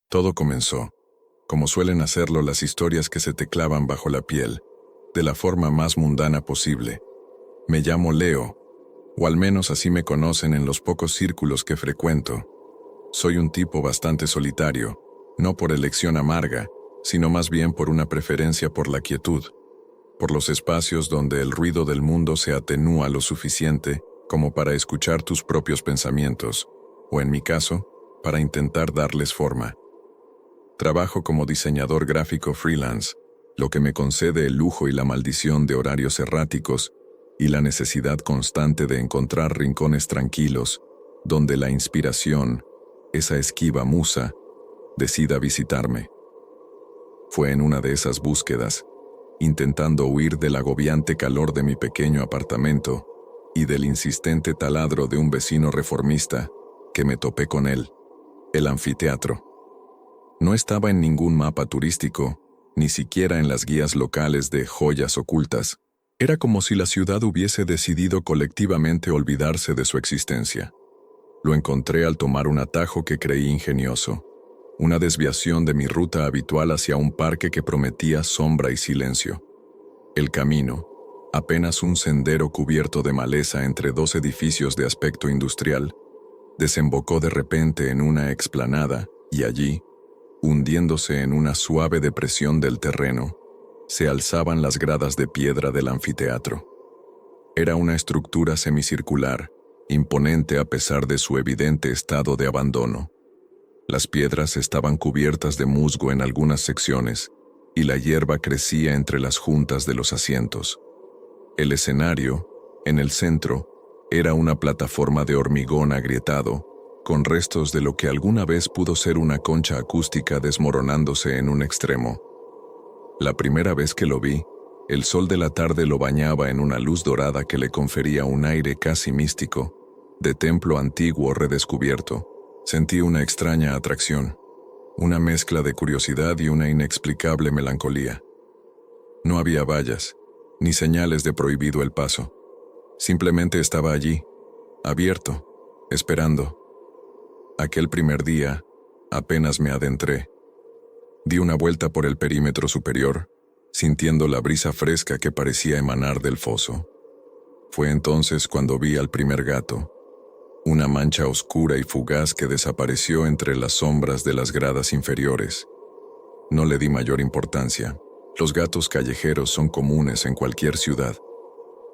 Todo comenzó, como suelen hacerlo las historias que se te clavan bajo la piel, de la forma más mundana posible. Me llamo Leo, o al menos así me conocen en los pocos círculos que frecuento. Soy un tipo bastante solitario, no por elección amarga, sino más bien por una preferencia por la quietud, por los espacios donde el ruido del mundo se atenúa lo suficiente como para escuchar tus propios pensamientos, o en mi caso, para intentar darles forma. Trabajo como diseñador gráfico freelance, lo que me concede el lujo y la maldición de horarios erráticos y la necesidad constante de encontrar rincones tranquilos donde la inspiración, esa esquiva musa, decida visitarme. Fue en una de esas búsquedas, intentando huir del agobiante calor de mi pequeño apartamento y del insistente taladro de un vecino reformista, que me topé con él, el anfiteatro. No estaba en ningún mapa turístico, ni siquiera en las guías locales de joyas ocultas. Era como si la ciudad hubiese decidido colectivamente olvidarse de su existencia. Lo encontré al tomar un atajo que creí ingenioso, una desviación de mi ruta habitual hacia un parque que prometía sombra y silencio. El camino, apenas un sendero cubierto de maleza entre dos edificios de aspecto industrial, desembocó de repente en una explanada y allí, hundiéndose en una suave depresión del terreno, se alzaban las gradas de piedra del anfiteatro. Era una estructura semicircular, imponente a pesar de su evidente estado de abandono. Las piedras estaban cubiertas de musgo en algunas secciones, y la hierba crecía entre las juntas de los asientos. El escenario, en el centro, era una plataforma de hormigón agrietado, con restos de lo que alguna vez pudo ser una concha acústica desmoronándose en un extremo. La primera vez que lo vi, el sol de la tarde lo bañaba en una luz dorada que le confería un aire casi místico, de templo antiguo redescubierto. Sentí una extraña atracción, una mezcla de curiosidad y una inexplicable melancolía. No había vallas, ni señales de prohibido el paso. Simplemente estaba allí, abierto, esperando. Aquel primer día, apenas me adentré. Di una vuelta por el perímetro superior, sintiendo la brisa fresca que parecía emanar del foso. Fue entonces cuando vi al primer gato, una mancha oscura y fugaz que desapareció entre las sombras de las gradas inferiores. No le di mayor importancia. Los gatos callejeros son comunes en cualquier ciudad.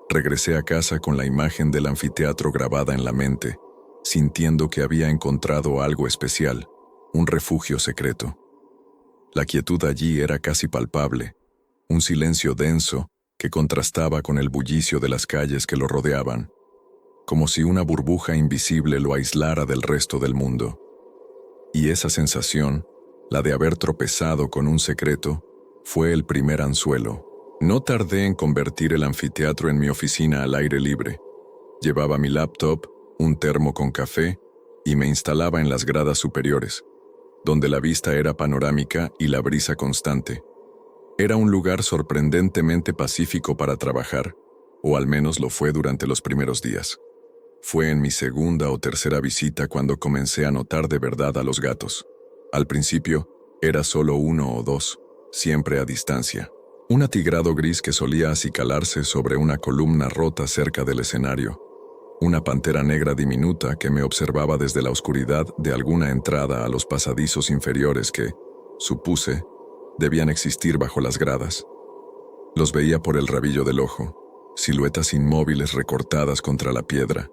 Regresé a casa con la imagen del anfiteatro grabada en la mente, sintiendo que había encontrado algo especial, un refugio secreto. La quietud allí era casi palpable, un silencio denso que contrastaba con el bullicio de las calles que lo rodeaban, como si una burbuja invisible lo aislara del resto del mundo. Y esa sensación, la de haber tropezado con un secreto, fue el primer anzuelo. No tardé en convertir el anfiteatro en mi oficina al aire libre. Llevaba mi laptop, un termo con café, y me instalaba en las gradas superiores, donde la vista era panorámica y la brisa constante. Era un lugar sorprendentemente pacífico para trabajar, o al menos lo fue durante los primeros días. Fue en mi segunda o tercera visita cuando comencé a notar de verdad a los gatos. Al principio, era solo uno o dos, siempre a distancia. Un atigrado gris que solía acicalarse sobre una columna rota cerca del escenario. Una pantera negra diminuta que me observaba desde la oscuridad de alguna entrada a los pasadizos inferiores que, supuse, debían existir bajo las gradas. Los veía por el rabillo del ojo, siluetas inmóviles recortadas contra la piedra.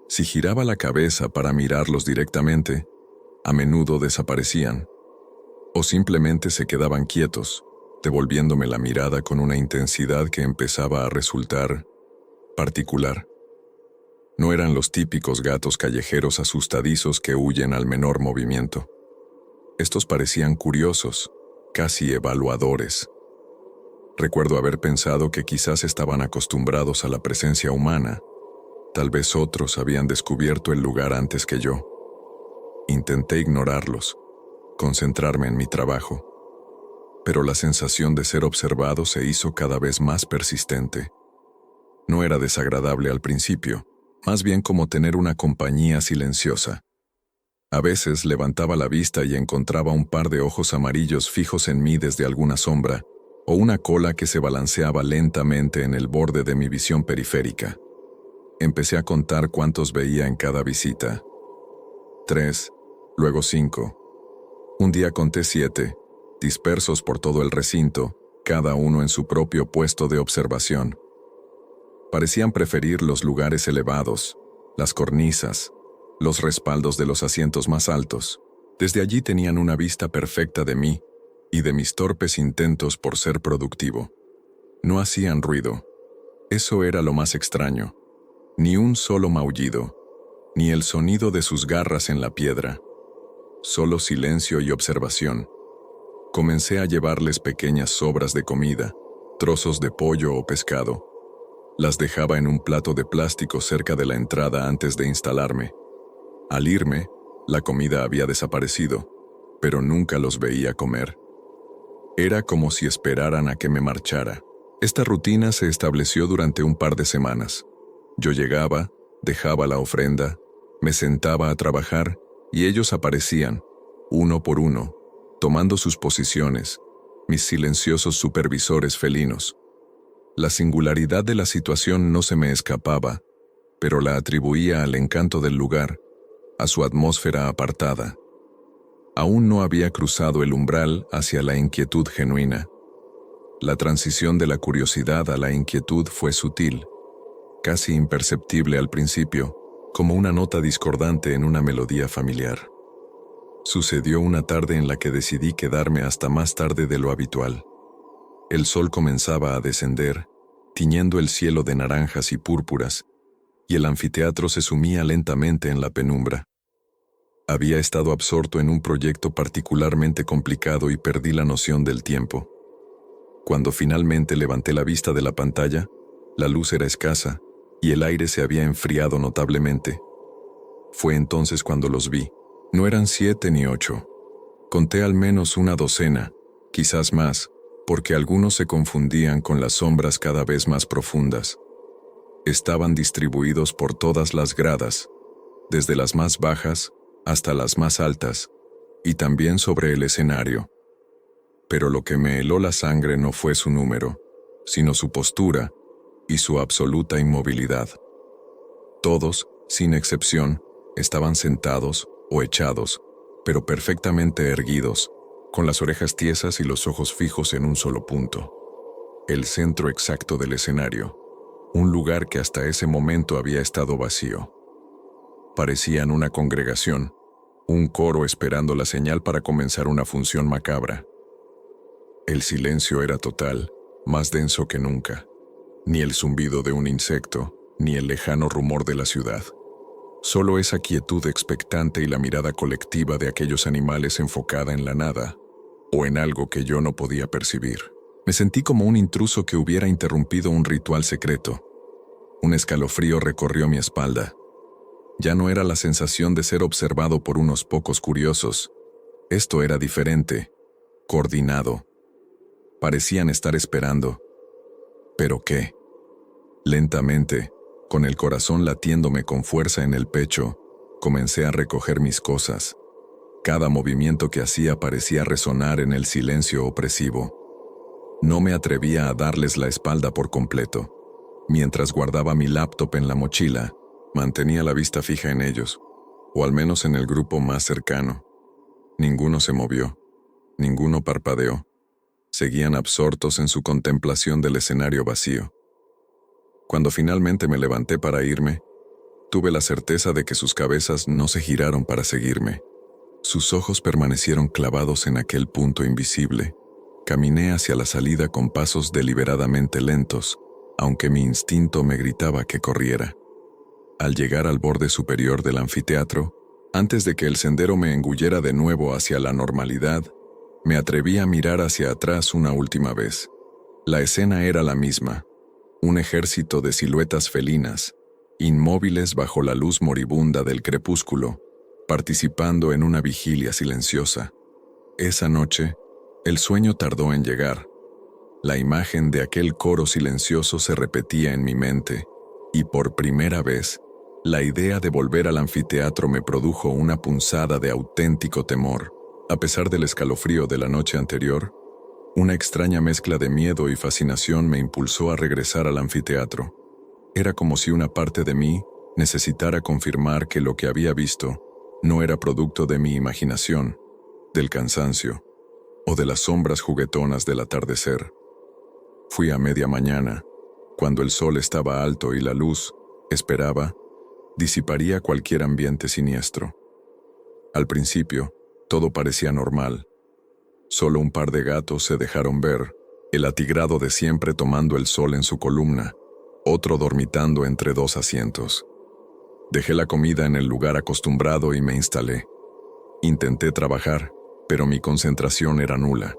Si giraba la cabeza para mirarlos directamente, a menudo desaparecían, o simplemente se quedaban quietos, devolviéndome la mirada con una intensidad que empezaba a resultar particular. No eran los típicos gatos callejeros asustadizos que huyen al menor movimiento. Estos parecían curiosos, casi evaluadores. Recuerdo haber pensado que quizás estaban acostumbrados a la presencia humana. Tal vez otros habían descubierto el lugar antes que yo. Intenté ignorarlos, concentrarme en mi trabajo. Pero la sensación de ser observado se hizo cada vez más persistente. No era desagradable al principio, más bien como tener una compañía silenciosa. A veces levantaba la vista y encontraba un par de ojos amarillos fijos en mí desde alguna sombra, o una cola que se balanceaba lentamente en el borde de mi visión periférica. Empecé a contar cuántos veía en cada visita. 3, luego 5. Un día conté 7, dispersos por todo el recinto, cada uno en su propio puesto de observación. Parecían preferir los lugares elevados, las cornisas, los respaldos de los asientos más altos. Desde allí tenían una vista perfecta de mí y de mis torpes intentos por ser productivo. No hacían ruido. Eso era lo más extraño. Ni un solo maullido, ni el sonido de sus garras en la piedra. Solo silencio y observación. Comencé a llevarles pequeñas sobras de comida, trozos de pollo o pescado. Las dejaba en un plato de plástico cerca de la entrada antes de instalarme. Al irme, la comida había desaparecido, pero nunca los veía comer. Era como si esperaran a que me marchara. Esta rutina se estableció durante un par de semanas. Yo llegaba, dejaba la ofrenda, me sentaba a trabajar y ellos aparecían, uno por uno, tomando sus posiciones, mis silenciosos supervisores felinos. La singularidad de la situación no se me escapaba, pero la atribuía al encanto del lugar, a su atmósfera apartada. Aún no había cruzado el umbral hacia la inquietud genuina. La transición de la curiosidad a la inquietud fue sutil, casi imperceptible al principio, como una nota discordante en una melodía familiar. Sucedió una tarde en la que decidí quedarme hasta más tarde de lo habitual. El sol comenzaba a descender, tiñendo el cielo de naranjas y púrpuras, y el anfiteatro se sumía lentamente en la penumbra. Había estado absorto en un proyecto particularmente complicado y perdí la noción del tiempo. Cuando finalmente levanté la vista de la pantalla, la luz era escasa y el aire se había enfriado notablemente. Fue entonces cuando los vi. No eran 7 ni 8. Conté al menos una docena, quizás más, porque algunos se confundían con las sombras cada vez más profundas. Estaban distribuidos por todas las gradas, desde las más bajas hasta las más altas, y también sobre el escenario. Pero lo que me heló la sangre no fue su número, sino su postura y su absoluta inmovilidad. Todos, sin excepción, estaban sentados o echados, pero perfectamente erguidos, con las orejas tiesas y los ojos fijos en un solo punto. El centro exacto del escenario, un lugar que hasta ese momento había estado vacío. Parecían una congregación, un coro esperando la señal para comenzar una función macabra. El silencio era total, más denso que nunca. Ni el zumbido de un insecto, ni el lejano rumor de la ciudad. Solo esa quietud expectante y la mirada colectiva de aquellos animales enfocada en la nada, o en algo que yo no podía percibir. Me sentí como un intruso que hubiera interrumpido un ritual secreto. Un escalofrío recorrió mi espalda. Ya no era la sensación de ser observado por unos pocos curiosos. Esto era diferente, coordinado. Parecían estar esperando. ¿Pero qué? Lentamente, con el corazón latiéndome con fuerza en el pecho, comencé a recoger mis cosas. Cada movimiento que hacía parecía resonar en el silencio opresivo. No me atrevía a darles la espalda por completo. Mientras guardaba mi laptop en la mochila, mantenía la vista fija en ellos, o al menos en el grupo más cercano. Ninguno se movió, ninguno parpadeó. Seguían absortos en su contemplación del escenario vacío. Cuando finalmente me levanté para irme, tuve la certeza de que sus cabezas no se giraron para seguirme. Sus ojos permanecieron clavados en aquel punto invisible. Caminé hacia la salida con pasos deliberadamente lentos, aunque mi instinto me gritaba que corriera. Al llegar al borde superior del anfiteatro, antes de que el sendero me engullera de nuevo hacia la normalidad, me atreví a mirar hacia atrás una última vez. La escena era la misma. Un ejército de siluetas felinas, inmóviles bajo la luz moribunda del crepúsculo, participando en una vigilia silenciosa. Esa noche, el sueño tardó en llegar. La imagen de aquel coro silencioso se repetía en mi mente, y por primera vez, La idea de volver al anfiteatro me produjo una punzada de auténtico temor. A pesar del escalofrío de la noche anterior, una extraña mezcla de miedo y fascinación me impulsó a regresar al anfiteatro. Era como si una parte de mí necesitara confirmar que lo que había visto no era producto de mi imaginación, del cansancio o de las sombras juguetonas del atardecer. Fui a media mañana, cuando el sol estaba alto y la luz, esperaba, disiparía cualquier ambiente siniestro. Al principio, todo parecía normal. Solo un par de gatos se dejaron ver, el atigrado de siempre tomando el sol en su columna, otro dormitando entre dos asientos. Dejé la comida en el lugar acostumbrado y me instalé. Intenté trabajar, pero mi concentración era nula.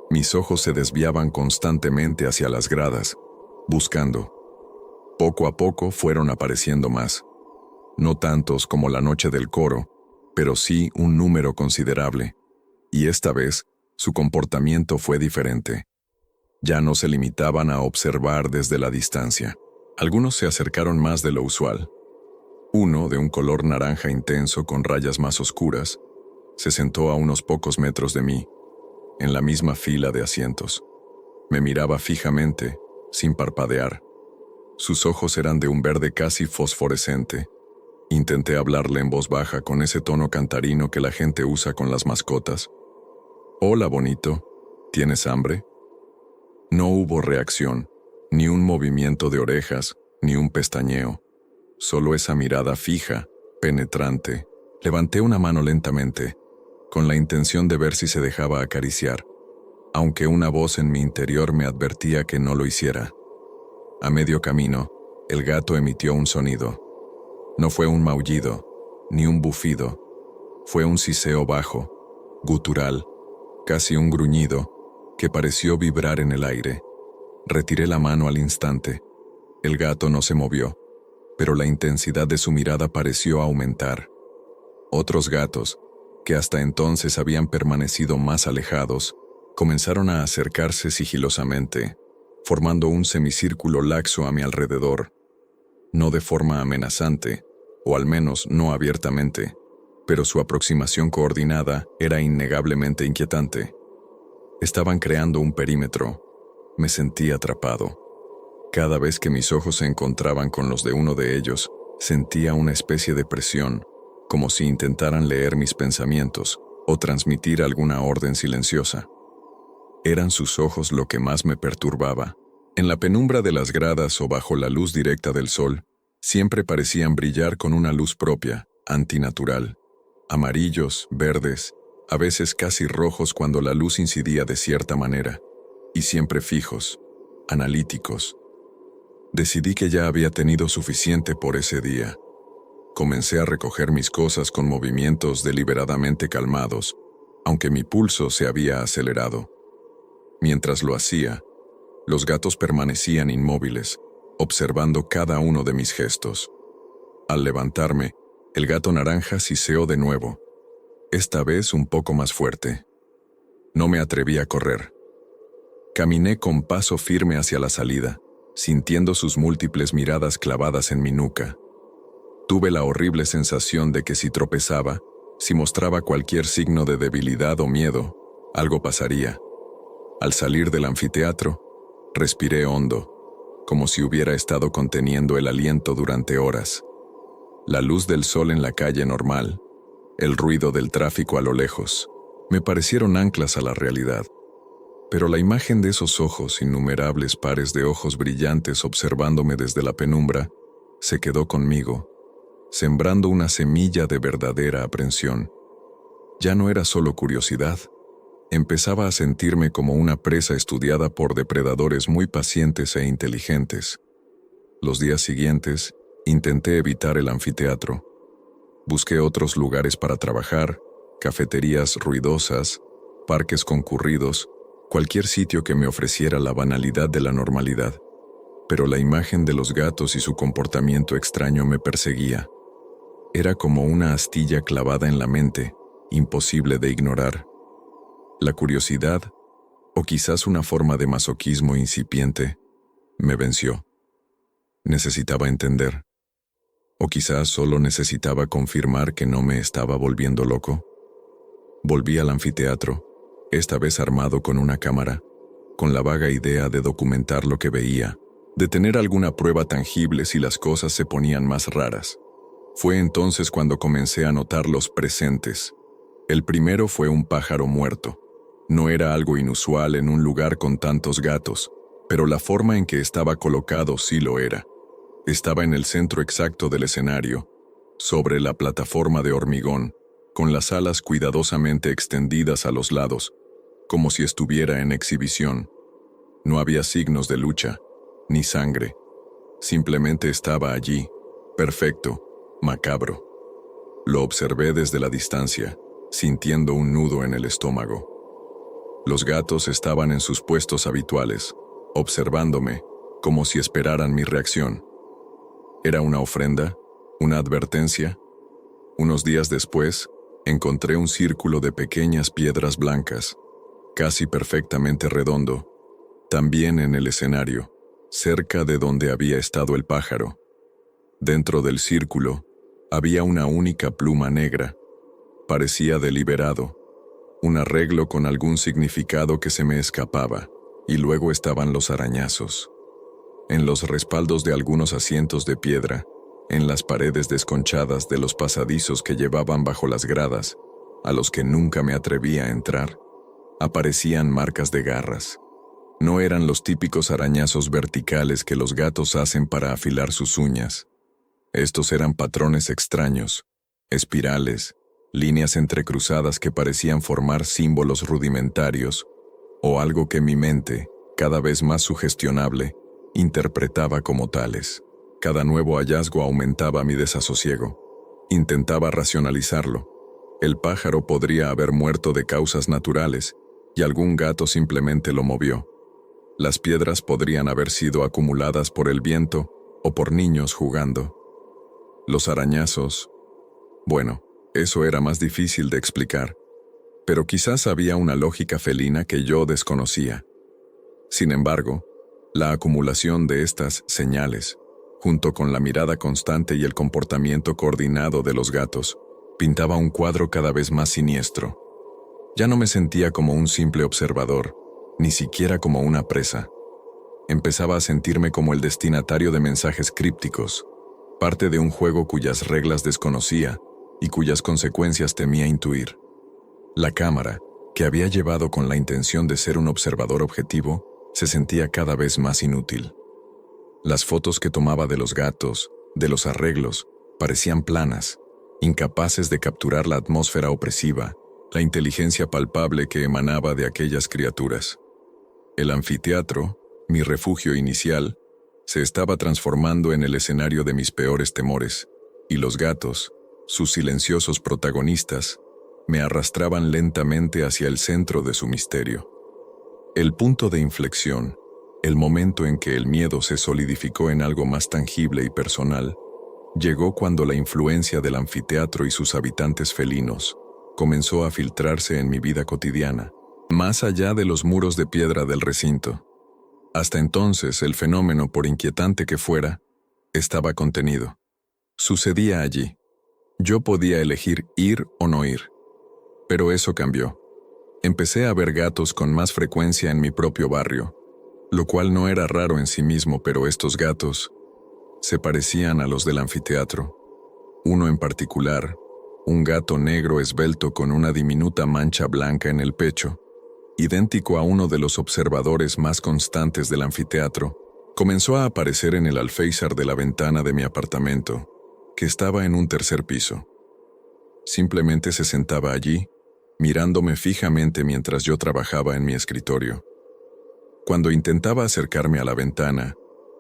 Mis ojos se desviaban constantemente hacia las gradas, buscando. Poco a poco fueron apareciendo más. No tantos como la noche del coro, pero sí un número considerable. Y esta vez, su comportamiento fue diferente. Ya no se limitaban a observar desde la distancia. Algunos se acercaron más de lo usual. Uno, de un color naranja intenso con rayas más oscuras, se sentó a unos pocos metros de mí, en la misma fila de asientos. Me miraba fijamente, sin parpadear. Sus ojos eran de un verde casi fosforescente. Intenté hablarle en voz baja con ese tono cantarino que la gente usa con las mascotas. «Hola, bonito. ¿Tienes hambre?» No hubo reacción, ni un movimiento de orejas, ni un pestañeo. Solo esa mirada fija, penetrante. Levanté una mano lentamente, con la intención de ver si se dejaba acariciar, aunque una voz en mi interior me advertía que no lo hiciera. A medio camino, el gato emitió un sonido. No fue un maullido, ni un bufido. Fue un siseo bajo, gutural, casi un gruñido, que pareció vibrar en el aire. Retiré la mano al instante. El gato no se movió, pero la intensidad de su mirada pareció aumentar. Otros gatos, que hasta entonces habían permanecido más alejados, comenzaron a acercarse sigilosamente, formando un semicírculo laxo a mi alrededor. No de forma amenazante, o al menos no abiertamente, pero su aproximación coordinada era innegablemente inquietante. Estaban creando un perímetro. Me sentí atrapado. Cada vez que mis ojos se encontraban con los de uno de ellos, sentía una especie de presión, como si intentaran leer mis pensamientos o transmitir alguna orden silenciosa. Eran sus ojos lo que más me perturbaba. En la penumbra de las gradas o bajo la luz directa del sol, siempre parecían brillar con una luz propia, antinatural. Amarillos, verdes, a veces casi rojos cuando la luz incidía de cierta manera, y siempre fijos, analíticos. Decidí que ya había tenido suficiente por ese día. Comencé a recoger mis cosas con movimientos deliberadamente calmados, aunque mi pulso se había acelerado. Mientras lo hacía, los gatos permanecían inmóviles, observando cada uno de mis gestos. Al levantarme, el gato naranja siseó de nuevo, esta vez un poco más fuerte. No me atreví a correr. Caminé con paso firme hacia la salida, sintiendo sus múltiples miradas clavadas en mi nuca. Tuve la horrible sensación de que si tropezaba, si mostraba cualquier signo de debilidad o miedo, algo pasaría. Al salir del anfiteatro, respiré hondo, como si hubiera estado conteniendo el aliento durante horas. La luz del sol en la calle normal, el ruido del tráfico a lo lejos, me parecieron anclas a la realidad. Pero la imagen de esos ojos, innumerables pares de ojos brillantes observándome desde la penumbra, se quedó conmigo, sembrando una semilla de verdadera aprensión. Ya no era solo curiosidad. Empezaba a sentirme como una presa estudiada por depredadores muy pacientes e inteligentes. Los días siguientes, intenté evitar el anfiteatro. Busqué otros lugares para trabajar, cafeterías ruidosas, parques concurridos, cualquier sitio que me ofreciera la banalidad de la normalidad. Pero la imagen de los gatos y su comportamiento extraño me perseguía. Era como una astilla clavada en la mente, imposible de ignorar. La curiosidad, o quizás una forma de masoquismo incipiente, me venció. Necesitaba entender. ¿O quizás solo necesitaba confirmar que no me estaba volviendo loco? Volví al anfiteatro, esta vez armado con una cámara, con la vaga idea de documentar lo que veía, de tener alguna prueba tangible si las cosas se ponían más raras. Fue entonces cuando comencé a notar los presentes. El primero fue un pájaro muerto. No era algo inusual en un lugar con tantos gatos, pero la forma en que estaba colocado sí lo era. Estaba en el centro exacto del escenario, sobre la plataforma de hormigón, con las alas cuidadosamente extendidas a los lados, como si estuviera en exhibición. No había signos de lucha, ni sangre. Simplemente estaba allí, perfecto, macabro. Lo observé desde la distancia, sintiendo un nudo en el estómago. Los gatos estaban en sus puestos habituales, observándome, como si esperaran mi reacción. ¿Era una ofrenda? ¿Una advertencia? Unos días después, encontré un círculo de pequeñas piedras blancas, casi perfectamente redondo, también en el escenario, cerca de donde había estado el pájaro. Dentro del círculo, había una única pluma negra. Parecía deliberado, un arreglo con algún significado que se me escapaba, y luego estaban los arañazos. En los respaldos de algunos asientos de piedra, en las paredes desconchadas de los pasadizos que llevaban bajo las gradas, a los que nunca me atrevía a entrar, aparecían marcas de garras. No eran los típicos arañazos verticales que los gatos hacen para afilar sus uñas. Estos eran patrones extraños, espirales, líneas entrecruzadas que parecían formar símbolos rudimentarios, o algo que mi mente, cada vez más sugestionable, interpretaba como tales. Cada nuevo hallazgo aumentaba mi desasosiego. Intentaba racionalizarlo. El pájaro podría haber muerto de causas naturales, y algún gato simplemente lo movió. Las piedras podrían haber sido acumuladas por el viento o por niños jugando. Los arañazos, bueno, eso era más difícil de explicar, pero quizás había una lógica felina que yo desconocía. Sin embargo, la acumulación de estas señales, junto con la mirada constante y el comportamiento coordinado de los gatos, pintaba un cuadro cada vez más siniestro. Ya no me sentía como un simple observador, ni siquiera como una presa. Empezaba a sentirme como el destinatario de mensajes crípticos, parte de un juego cuyas reglas desconocía y cuyas consecuencias temía intuir. La cámara, que había llevado con la intención de ser un observador objetivo, se sentía cada vez más inútil. Las fotos que tomaba de los gatos, de los arreglos, parecían planas, incapaces de capturar la atmósfera opresiva, la inteligencia palpable que emanaba de aquellas criaturas. El anfiteatro, mi refugio inicial, se estaba transformando en el escenario de mis peores temores, y los gatos, sus silenciosos protagonistas, me arrastraban lentamente hacia el centro de su misterio. El punto de inflexión, el momento en que el miedo se solidificó en algo más tangible y personal, llegó cuando la influencia del anfiteatro y sus habitantes felinos comenzó a filtrarse en mi vida cotidiana, más allá de los muros de piedra del recinto. Hasta entonces, el fenómeno, por inquietante que fuera, estaba contenido. Sucedía allí. Yo podía elegir ir o no ir. Pero eso cambió. Empecé a ver gatos con más frecuencia en mi propio barrio, lo cual no era raro en sí mismo, pero estos gatos se parecían a los del anfiteatro. Uno en particular, un gato negro esbelto con una diminuta mancha blanca en el pecho, idéntico a uno de los observadores más constantes del anfiteatro, comenzó a aparecer en el alféizar de la ventana de mi apartamento, que estaba en un tercer piso. Simplemente se sentaba allí, mirándome fijamente mientras yo trabajaba en mi escritorio. Cuando intentaba acercarme a la ventana,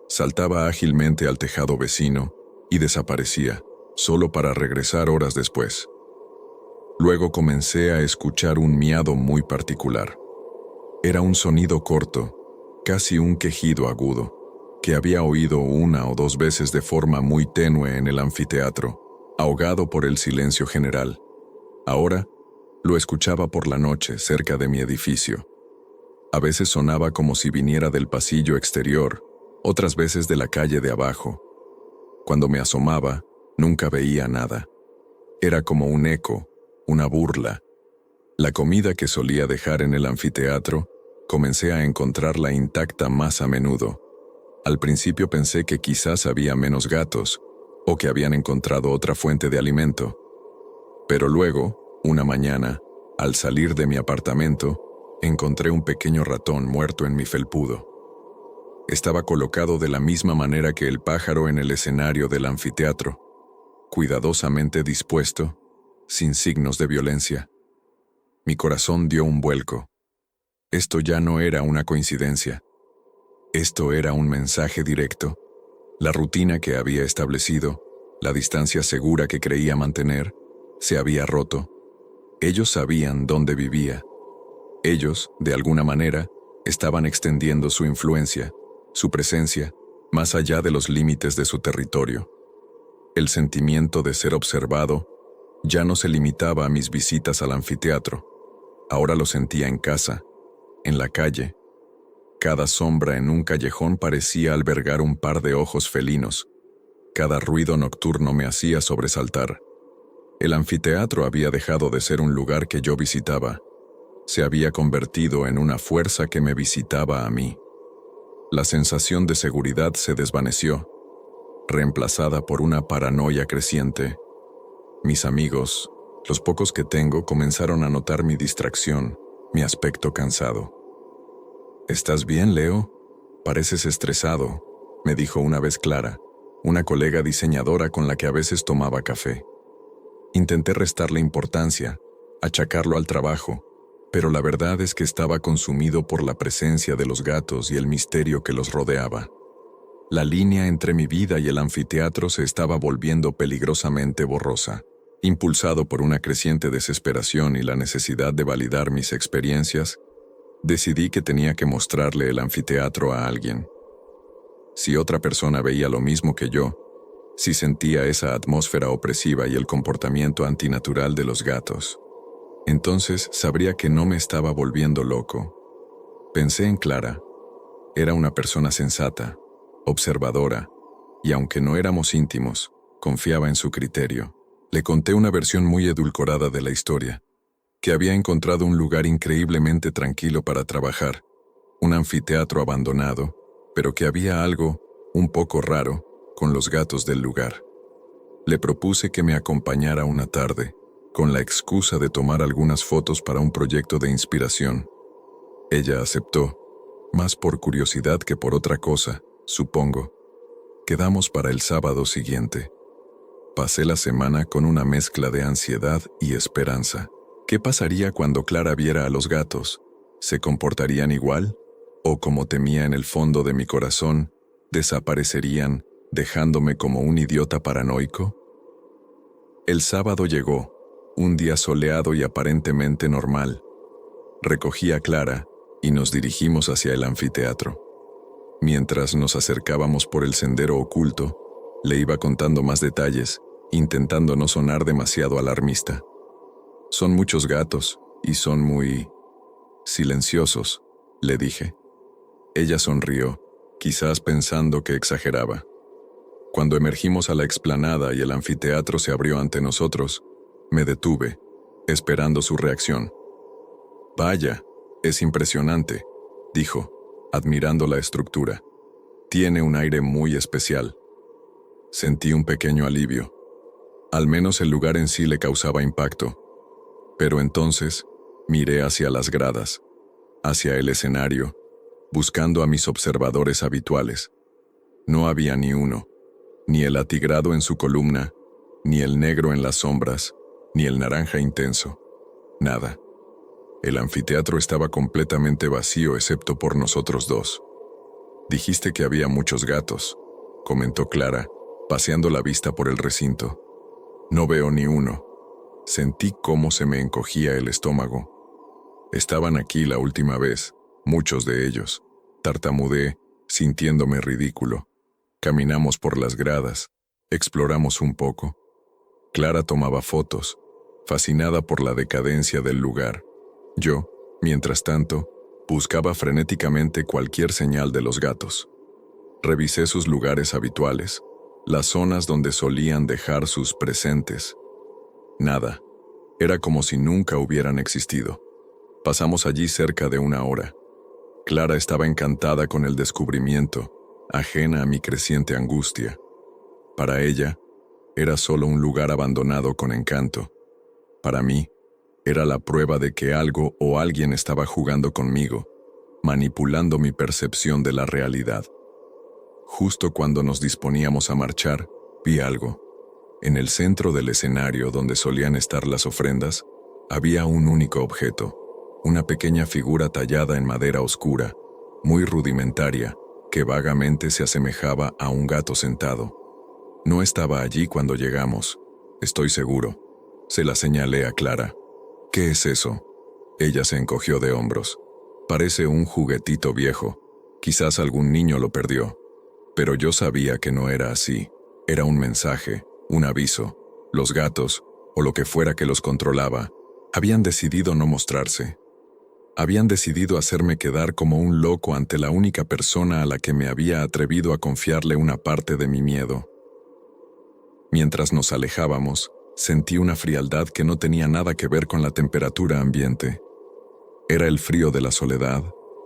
saltaba ágilmente al tejado vecino y desaparecía, solo para regresar horas después. Luego comencé a escuchar un miado muy particular. Era un sonido corto, casi un quejido agudo, que había oído una o dos veces de forma muy tenue en el anfiteatro, ahogado por el silencio general. Ahora, lo escuchaba por la noche cerca de mi edificio. A veces sonaba como si viniera del pasillo exterior, otras veces de la calle de abajo. Cuando me asomaba, Nunca veía nada. Era como un eco, una burla. La comida que solía dejar en el anfiteatro, comencé a encontrarla intacta más a menudo. Al principio pensé que quizás había menos gatos, o que habían encontrado otra fuente de alimento. Pero luego, una mañana, al salir de mi apartamento, encontré un pequeño ratón muerto en mi felpudo. Estaba colocado de la misma manera que el pájaro en el escenario del anfiteatro, cuidadosamente dispuesto, sin signos de violencia. Mi corazón dio un vuelco. Esto ya no era una coincidencia. Esto era un mensaje directo. La rutina que había establecido, la distancia segura que creía mantener, se había roto. Ellos sabían dónde vivía. Ellos, de alguna manera, estaban extendiendo su influencia, su presencia, más allá de los límites de su territorio. El sentimiento de ser observado ya no se limitaba a mis visitas al anfiteatro. Ahora lo sentía en casa, en la calle. Cada sombra en un callejón parecía albergar un par de ojos felinos. Cada ruido nocturno me hacía sobresaltar. El anfiteatro había dejado de ser un lugar que yo visitaba. Se había convertido en una fuerza que me visitaba a mí. La sensación de seguridad se desvaneció, reemplazada por una paranoia creciente. Mis amigos, los pocos que tengo, comenzaron a notar mi distracción, mi aspecto cansado. «¿Estás bien, Leo? Pareces estresado», me dijo una vez Clara, una colega diseñadora con la que a veces tomaba café. Intenté restarle importancia, achacarlo al trabajo, pero la verdad es que estaba consumido por la presencia de los gatos y el misterio que los rodeaba. La línea entre mi vida y el anfiteatro se estaba volviendo peligrosamente borrosa. Impulsado por una creciente desesperación y la necesidad de validar mis experiencias, decidí que tenía que mostrarle el anfiteatro a alguien. Si otra persona veía lo mismo que yo, si sentía esa atmósfera opresiva y el comportamiento antinatural de los gatos, entonces sabría que no me estaba volviendo loco. Pensé en Clara. Era una persona sensata, observadora, y aunque no éramos íntimos, confiaba en su criterio. Le conté una versión muy edulcorada de la historia, que había encontrado un lugar increíblemente tranquilo para trabajar, un anfiteatro abandonado, pero que había algo, un poco raro, con los gatos del lugar. Le propuse que me acompañara una tarde, con la excusa de tomar algunas fotos para un proyecto de inspiración. Ella aceptó, más por curiosidad que por otra cosa, supongo. Quedamos para el sábado siguiente. Pasé la semana con una mezcla de ansiedad y esperanza. ¿Qué pasaría cuando Clara viera a los gatos? ¿Se comportarían igual? ¿O, como temía en el fondo de mi corazón, desaparecerían, dejándome como un idiota paranoico? El sábado llegó, un día soleado y aparentemente normal. Recogí a Clara y nos dirigimos hacia el anfiteatro. Mientras nos acercábamos por el sendero oculto, le iba contando más detalles, intentando no sonar demasiado alarmista. «Son muchos gatos, y son muy silenciosos», le dije. Ella sonrió, quizás pensando que exageraba. Cuando emergimos a la explanada y el anfiteatro se abrió ante nosotros, me detuve, esperando su reacción. «Vaya, es impresionante», dijo, admirando la estructura. «Tiene un aire muy especial». Sentí un pequeño alivio. Al menos el lugar en sí le causaba impacto. Pero entonces miré hacia las gradas, hacia el escenario, buscando a mis observadores habituales. No había ni uno, ni el atigrado en su columna, ni el negro en las sombras, ni el naranja intenso. Nada. El anfiteatro estaba completamente vacío excepto por nosotros dos. «Dijiste que había muchos gatos», comentó Clara, paseando la vista por el recinto. «No veo ni uno». Sentí cómo se me encogía el estómago. «Estaban aquí la última vez, muchos de ellos», tartamudeé, sintiéndome ridículo. Caminamos por las gradas, exploramos un poco. Clara tomaba fotos, fascinada por la decadencia del lugar. Yo, mientras tanto, buscaba frenéticamente cualquier señal de los gatos. Revisé sus lugares habituales, las zonas donde solían dejar sus presentes. Nada. Era como si nunca hubieran existido. Pasamos allí cerca de 1 hora. Clara estaba encantada con el descubrimiento, ajena a mi creciente angustia. Para ella, era solo un lugar abandonado con encanto. Para mí, era la prueba de que algo o alguien estaba jugando conmigo, manipulando mi percepción de la realidad. Justo cuando nos disponíamos a marchar, vi algo. En el centro del escenario donde solían estar las ofrendas, había un único objeto, una pequeña figura tallada en madera oscura, muy rudimentaria, que vagamente se asemejaba a un gato sentado. No estaba allí cuando llegamos, estoy seguro. Se la señalé a Clara. ¿Qué es eso? Ella se encogió de hombros. Parece un juguetito viejo. Quizás algún niño lo perdió. Pero yo sabía que no era así. Era un mensaje, un aviso. Los gatos, o lo que fuera que los controlaba, habían decidido no mostrarse. Habían decidido hacerme quedar como un loco ante la única persona a la que me había atrevido a confiarle una parte de mi miedo. Mientras nos alejábamos, sentí una frialdad que no tenía nada que ver con la temperatura ambiente. Era el frío de la soledad,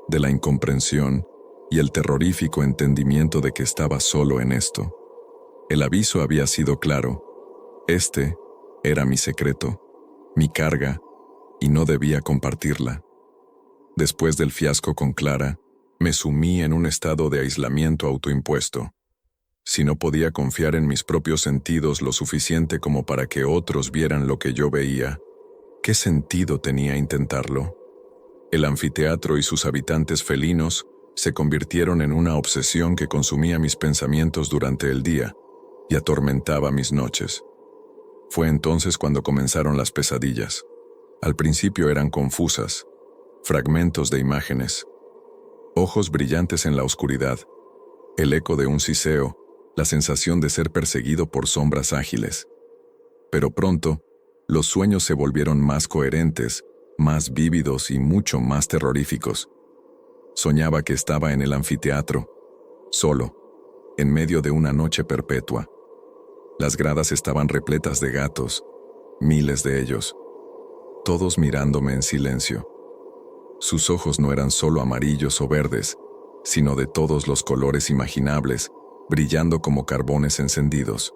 de la incomprensión y el terrorífico entendimiento de que estaba solo en esto. El aviso había sido claro. Este era mi secreto, mi carga, y no debía compartirla. Después del fiasco con Clara, me sumí en un estado de aislamiento autoimpuesto. Si no podía confiar en mis propios sentidos lo suficiente como para que otros vieran lo que yo veía, ¿qué sentido tenía intentarlo? El anfiteatro y sus habitantes felinos se convirtieron en una obsesión que consumía mis pensamientos durante el día y atormentaba mis noches. Fue entonces cuando comenzaron las pesadillas. Al principio eran confusas, fragmentos de imágenes, ojos brillantes en la oscuridad, el eco de un siseo, la sensación de ser perseguido por sombras ágiles. Pero pronto, los sueños se volvieron más coherentes, más vívidos y mucho más terroríficos. Soñaba que estaba en el anfiteatro, solo, en medio de una noche perpetua. Las gradas estaban repletas de gatos, miles de ellos, todos mirándome en silencio. Sus ojos no eran solo amarillos o verdes, sino de todos los colores imaginables, brillando como carbones encendidos.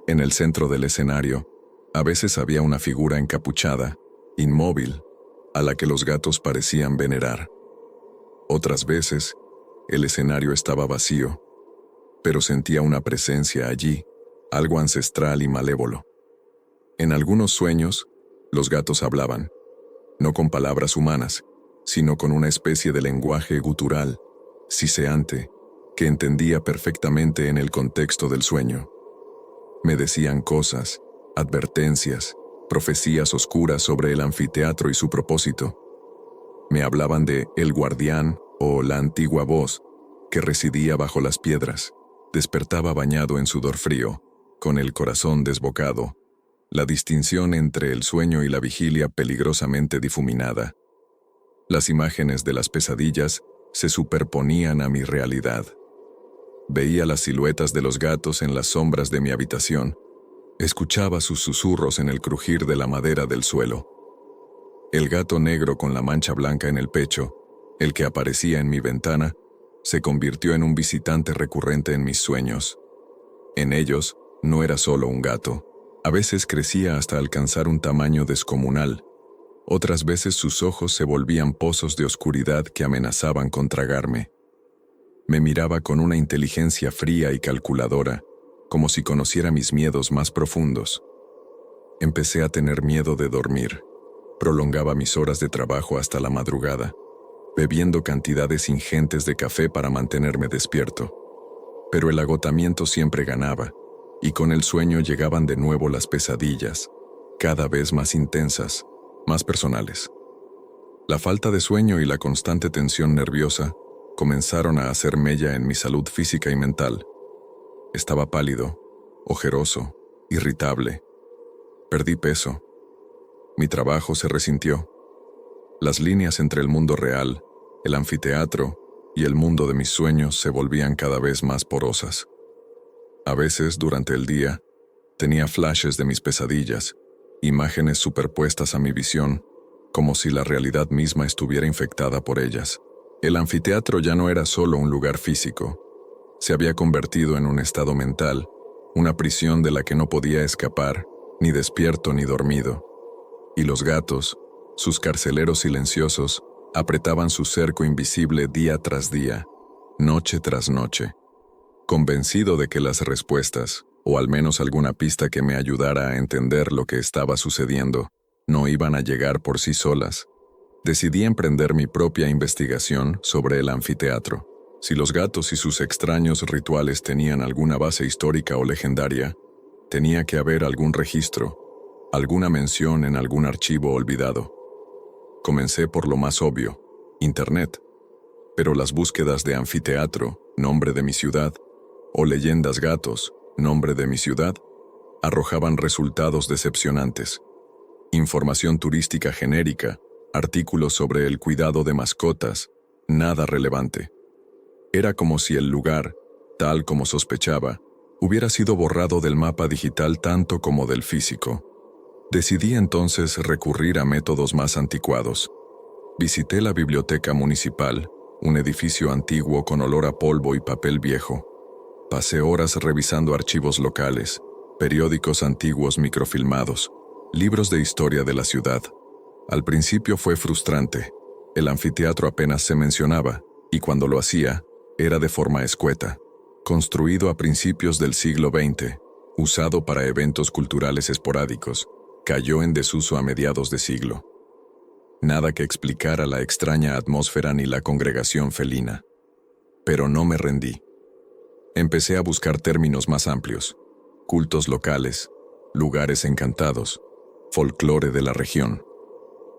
En el centro del escenario, a veces había una figura encapuchada, inmóvil, a la que los gatos parecían venerar. Otras veces, el escenario estaba vacío, pero sentía una presencia allí, algo ancestral y malévolo. En algunos sueños, los gatos hablaban, no con palabras humanas, sino con una especie de lenguaje gutural, siseante, que entendía perfectamente en el contexto del sueño. Me decían cosas, advertencias, profecías oscuras sobre el anfiteatro y su propósito. Me hablaban de El Guardián o la antigua voz, que residía bajo las piedras. Despertaba bañado en sudor frío, con el corazón desbocado, la distinción entre el sueño y la vigilia peligrosamente difuminada. Las imágenes de las pesadillas se superponían a mi realidad. Veía las siluetas de los gatos en las sombras de mi habitación. Escuchaba sus susurros en el crujir de la madera del suelo. El gato negro con la mancha blanca en el pecho, el que aparecía en mi ventana, se convirtió en un visitante recurrente en mis sueños. En ellos, no era solo un gato. A veces crecía hasta alcanzar un tamaño descomunal. Otras veces sus ojos se volvían pozos de oscuridad que amenazaban con tragarme. Me miraba con una inteligencia fría y calculadora, como si conociera mis miedos más profundos. Empecé a tener miedo de dormir. Prolongaba mis horas de trabajo hasta la madrugada, bebiendo cantidades ingentes de café para mantenerme despierto. Pero el agotamiento siempre ganaba, y con el sueño llegaban de nuevo las pesadillas, cada vez más intensas, más personales. La falta de sueño y la constante tensión nerviosa comenzaron a hacer mella en mi salud física y mental. Estaba pálido, ojeroso, irritable. Perdí peso. Mi trabajo se resintió. Las líneas entre el mundo real, el anfiteatro y el mundo de mis sueños se volvían cada vez más porosas. A veces, durante el día, tenía flashes de mis pesadillas, imágenes superpuestas a mi visión, como si la realidad misma estuviera infectada por ellas. El anfiteatro ya no era solo un lugar físico, se había convertido en un estado mental, una prisión de la que no podía escapar, ni despierto ni dormido. Y los gatos, sus carceleros silenciosos, apretaban su cerco invisible día tras día, noche tras noche. Convencido de que las respuestas, o al menos alguna pista que me ayudara a entender lo que estaba sucediendo, no iban a llegar por sí solas, decidí emprender mi propia investigación sobre el anfiteatro. Si los gatos y sus extraños rituales tenían alguna base histórica o legendaria, tenía que haber algún registro, alguna mención en algún archivo olvidado. Comencé por lo más obvio, Internet, pero las búsquedas de anfiteatro, nombre de mi ciudad, o leyendas gatos, nombre de mi ciudad, arrojaban resultados decepcionantes. Información turística genérica, artículos sobre el cuidado de mascotas, nada relevante. Era como si el lugar, tal como sospechaba, hubiera sido borrado del mapa digital tanto como del físico. Decidí entonces recurrir a métodos más anticuados. Visité la biblioteca municipal, un edificio antiguo con olor a polvo y papel viejo. Pasé horas revisando archivos locales, periódicos antiguos microfilmados, libros de historia de la ciudad. Al principio fue frustrante. El anfiteatro apenas se mencionaba, y cuando lo hacía, era de forma escueta. Construido a principios del siglo XX, usado para eventos culturales esporádicos, cayó en desuso a mediados de siglo. Nada que explicara la extraña atmósfera ni la congregación felina. Pero no me rendí. Empecé a buscar términos más amplios: cultos locales, lugares encantados, folclore de la región.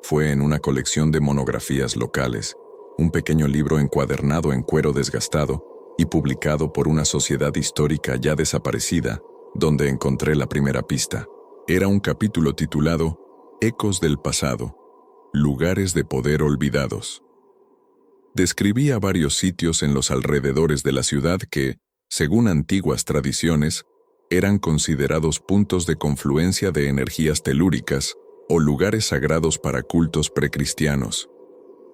Fue en una colección de monografías locales, un pequeño libro encuadernado en cuero desgastado y publicado por una sociedad histórica ya desaparecida, donde encontré la primera pista. Era un capítulo titulado Ecos del pasado, lugares de poder olvidados. Describía varios sitios en los alrededores de la ciudad que, según antiguas tradiciones, eran considerados puntos de confluencia de energías telúricas o lugares sagrados para cultos precristianos.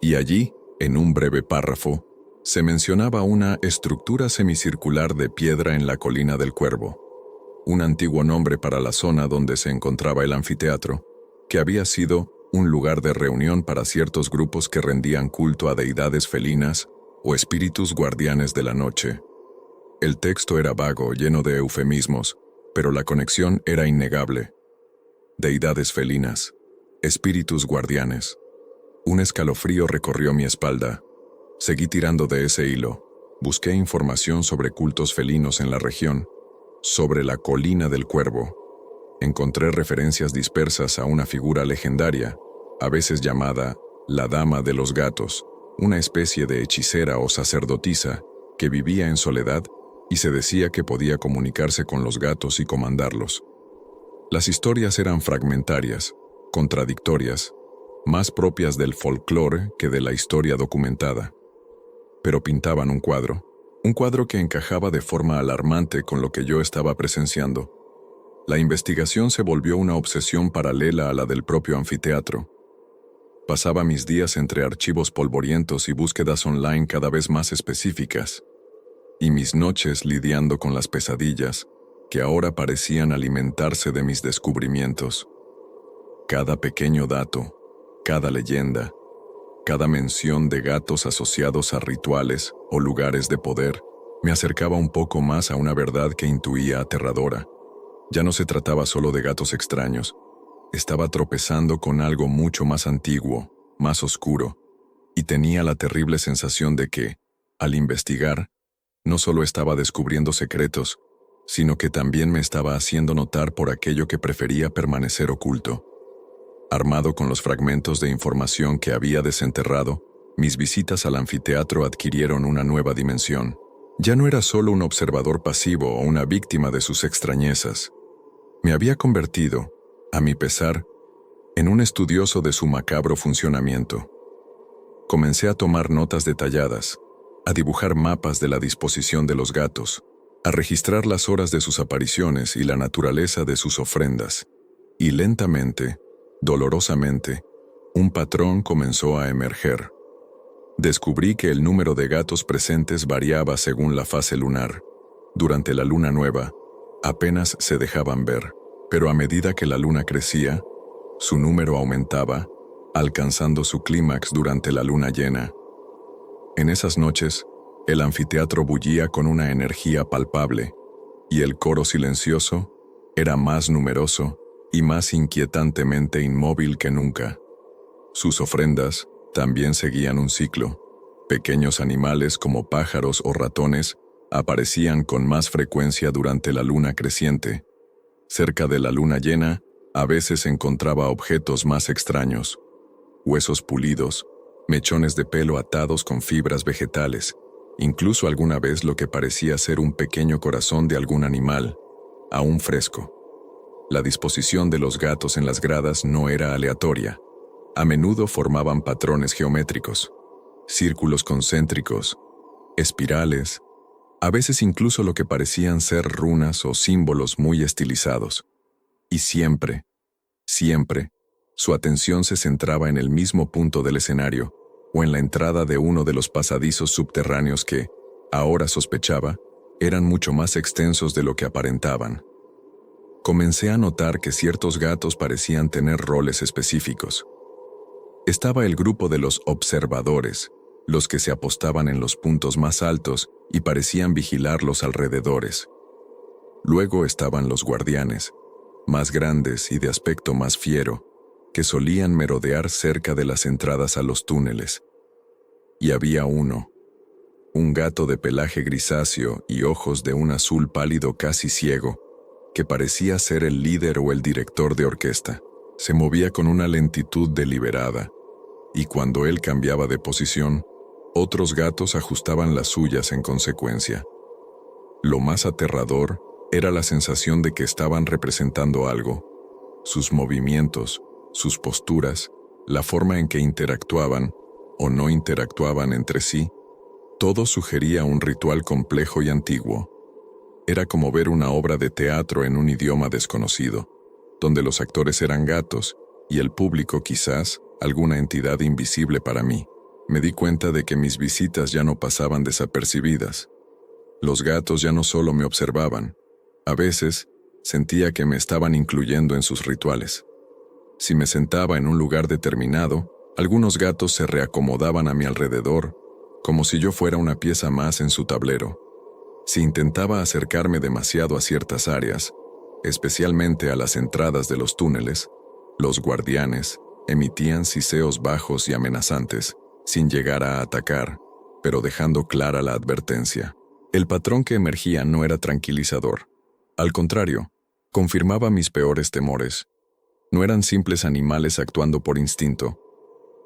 Y allí, en un breve párrafo, se mencionaba una estructura semicircular de piedra en la colina del Cuervo, un antiguo nombre para la zona donde se encontraba el anfiteatro, que había sido un lugar de reunión para ciertos grupos que rendían culto a deidades felinas o espíritus guardianes de la noche. El texto era vago, lleno de eufemismos, pero la conexión era innegable. Deidades felinas, espíritus guardianes. Un escalofrío recorrió mi espalda. Seguí tirando de ese hilo. Busqué información sobre cultos felinos en la región, sobre la colina del Cuervo. Encontré referencias dispersas a una figura legendaria, a veces llamada la Dama de los Gatos, una especie de hechicera o sacerdotisa que vivía en soledad y se decía que podía comunicarse con los gatos y comandarlos. Las historias eran fragmentarias, contradictorias, más propias del folclore que de la historia documentada. Pero pintaban un cuadro que encajaba de forma alarmante con lo que yo estaba presenciando. La investigación se volvió una obsesión paralela a la del propio anfiteatro. Pasaba mis días entre archivos polvorientos y búsquedas online cada vez más específicas, y mis noches lidiando con las pesadillas que ahora parecían alimentarse de mis descubrimientos. Cada pequeño dato, cada leyenda, cada mención de gatos asociados a rituales o lugares de poder me acercaba un poco más a una verdad que intuía aterradora. Ya no se trataba solo de gatos extraños. Estaba tropezando con algo mucho más antiguo, más oscuro, y tenía la terrible sensación de que, al investigar, no solo estaba descubriendo secretos, sino que también me estaba haciendo notar por aquello que prefería permanecer oculto. Armado con los fragmentos de información que había desenterrado, mis visitas al anfiteatro adquirieron una nueva dimensión. Ya no era solo un observador pasivo o una víctima de sus extrañezas. Me había convertido, a mi pesar, en un estudioso de su macabro funcionamiento. Comencé a tomar notas detalladas, a dibujar mapas de la disposición de los gatos, a registrar las horas de sus apariciones y la naturaleza de sus ofrendas. Y lentamente, dolorosamente, un patrón comenzó a emerger. Descubrí que el número de gatos presentes variaba según la fase lunar. Durante la luna nueva, apenas se dejaban ver, pero a medida que la luna crecía, su número aumentaba, alcanzando su clímax durante la luna llena. En esas noches, el anfiteatro bullía con una energía palpable, y el coro silencioso era más numeroso y más inquietantemente inmóvil que nunca. Sus ofrendas también seguían un ciclo. Pequeños animales como pájaros o ratones aparecían con más frecuencia durante la luna creciente. Cerca de la luna llena, a veces encontraba objetos más extraños: huesos pulidos, mechones de pelo atados con fibras vegetales, incluso alguna vez lo que parecía ser un pequeño corazón de algún animal, aún fresco. La disposición de los gatos en las gradas no era aleatoria. A menudo formaban patrones geométricos, círculos concéntricos, espirales, a veces incluso lo que parecían ser runas o símbolos muy estilizados. Y siempre, su atención se centraba en el mismo punto del escenario o en la entrada de uno de los pasadizos subterráneos que, ahora sospechaba, eran mucho más extensos de lo que aparentaban. Comencé a notar que ciertos gatos parecían tener roles específicos. Estaba el grupo de los observadores, los que se apostaban en los puntos más altos y parecían vigilar los alrededores. Luego estaban los guardianes, más grandes y de aspecto más fiero, que solían merodear cerca de las entradas a los túneles. Y había uno, un gato de pelaje grisáceo y ojos de un azul pálido casi ciego, que parecía ser el líder o el director de orquesta. Se movía con una lentitud deliberada, y cuando él cambiaba de posición, otros gatos ajustaban las suyas en consecuencia. Lo más aterrador era la sensación de que estaban representando algo. Sus movimientos, sus posturas, la forma en que interactuaban o no interactuaban entre sí, todo sugería un ritual complejo y antiguo. Era como ver una obra de teatro en un idioma desconocido, donde los actores eran gatos y el público quizás alguna entidad invisible para mí. Me di cuenta de que mis visitas ya no pasaban desapercibidas. Los gatos ya no solo me observaban, a veces sentía que me estaban incluyendo en sus rituales. Si me sentaba en un lugar determinado, algunos gatos se reacomodaban a mi alrededor, como si yo fuera una pieza más en su tablero. Si intentaba acercarme demasiado a ciertas áreas, especialmente a las entradas de los túneles, los guardianes emitían siseos bajos y amenazantes, sin llegar a atacar, pero dejando clara la advertencia. El patrón que emergía no era tranquilizador. Al contrario, confirmaba mis peores temores. No eran simples animales actuando por instinto.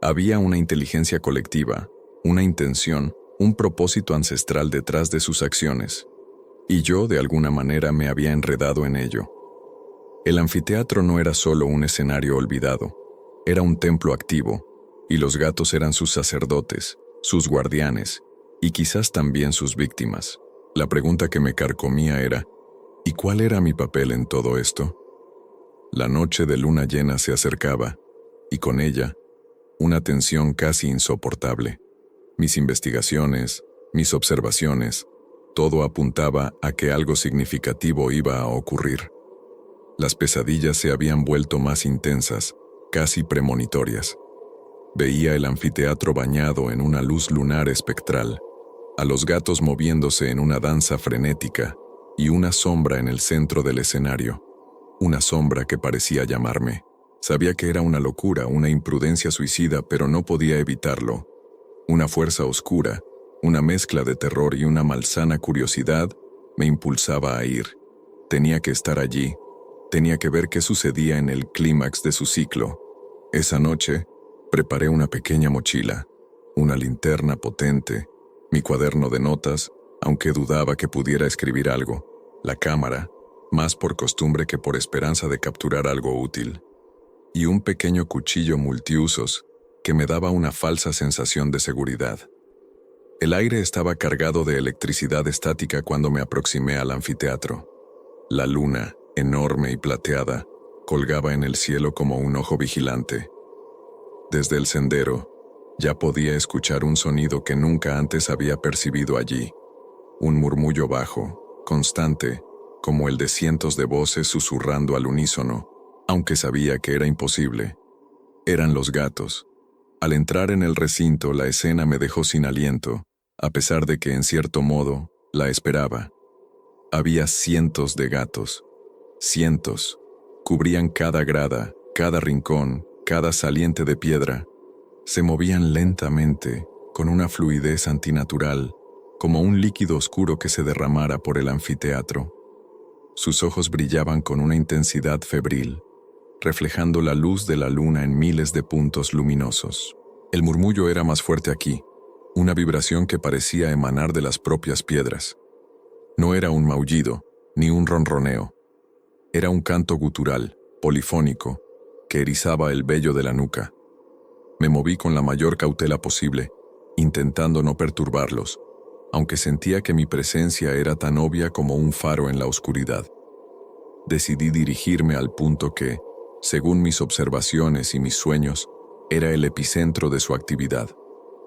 Había una inteligencia colectiva, una intención, un propósito ancestral detrás de sus acciones. Y yo, de alguna manera, me había enredado en ello. El anfiteatro no era solo un escenario olvidado, era un templo activo, y los gatos eran sus sacerdotes, sus guardianes, y quizás también sus víctimas. La pregunta que me carcomía era, ¿y cuál era mi papel en todo esto? La noche de luna llena se acercaba, y con ella, una tensión casi insoportable. Mis investigaciones, mis observaciones, todo apuntaba a que algo significativo iba a ocurrir. Las pesadillas se habían vuelto más intensas, casi premonitorias. Veía el anfiteatro bañado en una luz lunar espectral, a los gatos moviéndose en una danza frenética y una sombra en el centro del escenario. Una sombra que parecía llamarme. Sabía que era una locura, una imprudencia suicida, pero no podía evitarlo. Una fuerza oscura, una mezcla de terror y una malsana curiosidad me impulsaba a ir. Tenía que estar allí. Tenía que ver qué sucedía en el clímax de su ciclo. Esa noche, preparé una pequeña mochila, una linterna potente, mi cuaderno de notas, aunque dudaba que pudiera escribir algo, la cámara, más por costumbre que por esperanza de capturar algo útil, y un pequeño cuchillo multiusos que me daba una falsa sensación de seguridad. El aire estaba cargado de electricidad estática cuando me aproximé al anfiteatro. La luna, enorme y plateada, colgaba en el cielo como un ojo vigilante. Desde el sendero, ya podía escuchar un sonido que nunca antes había percibido allí. Un murmullo bajo, constante, como el de cientos de voces susurrando al unísono, aunque sabía que era imposible. Eran los gatos. Al entrar en el recinto, la escena me dejó sin aliento, a pesar de que, en cierto modo, la esperaba. Había cientos de gatos. Cientos. Cubrían cada grada, cada rincón, cada saliente de piedra. Se movían lentamente, con una fluidez antinatural, como un líquido oscuro que se derramara por el anfiteatro. Sus ojos brillaban con una intensidad febril, reflejando la luz de la luna en miles de puntos luminosos. El murmullo era más fuerte aquí, una vibración que parecía emanar de las propias piedras. No era un maullido, ni un ronroneo. Era un canto gutural, polifónico, que erizaba el vello de la nuca. Me moví con la mayor cautela posible, intentando no perturbarlos, aunque sentía que mi presencia era tan obvia como un faro en la oscuridad. Decidí dirigirme al punto que, según mis observaciones y mis sueños, era el epicentro de su actividad,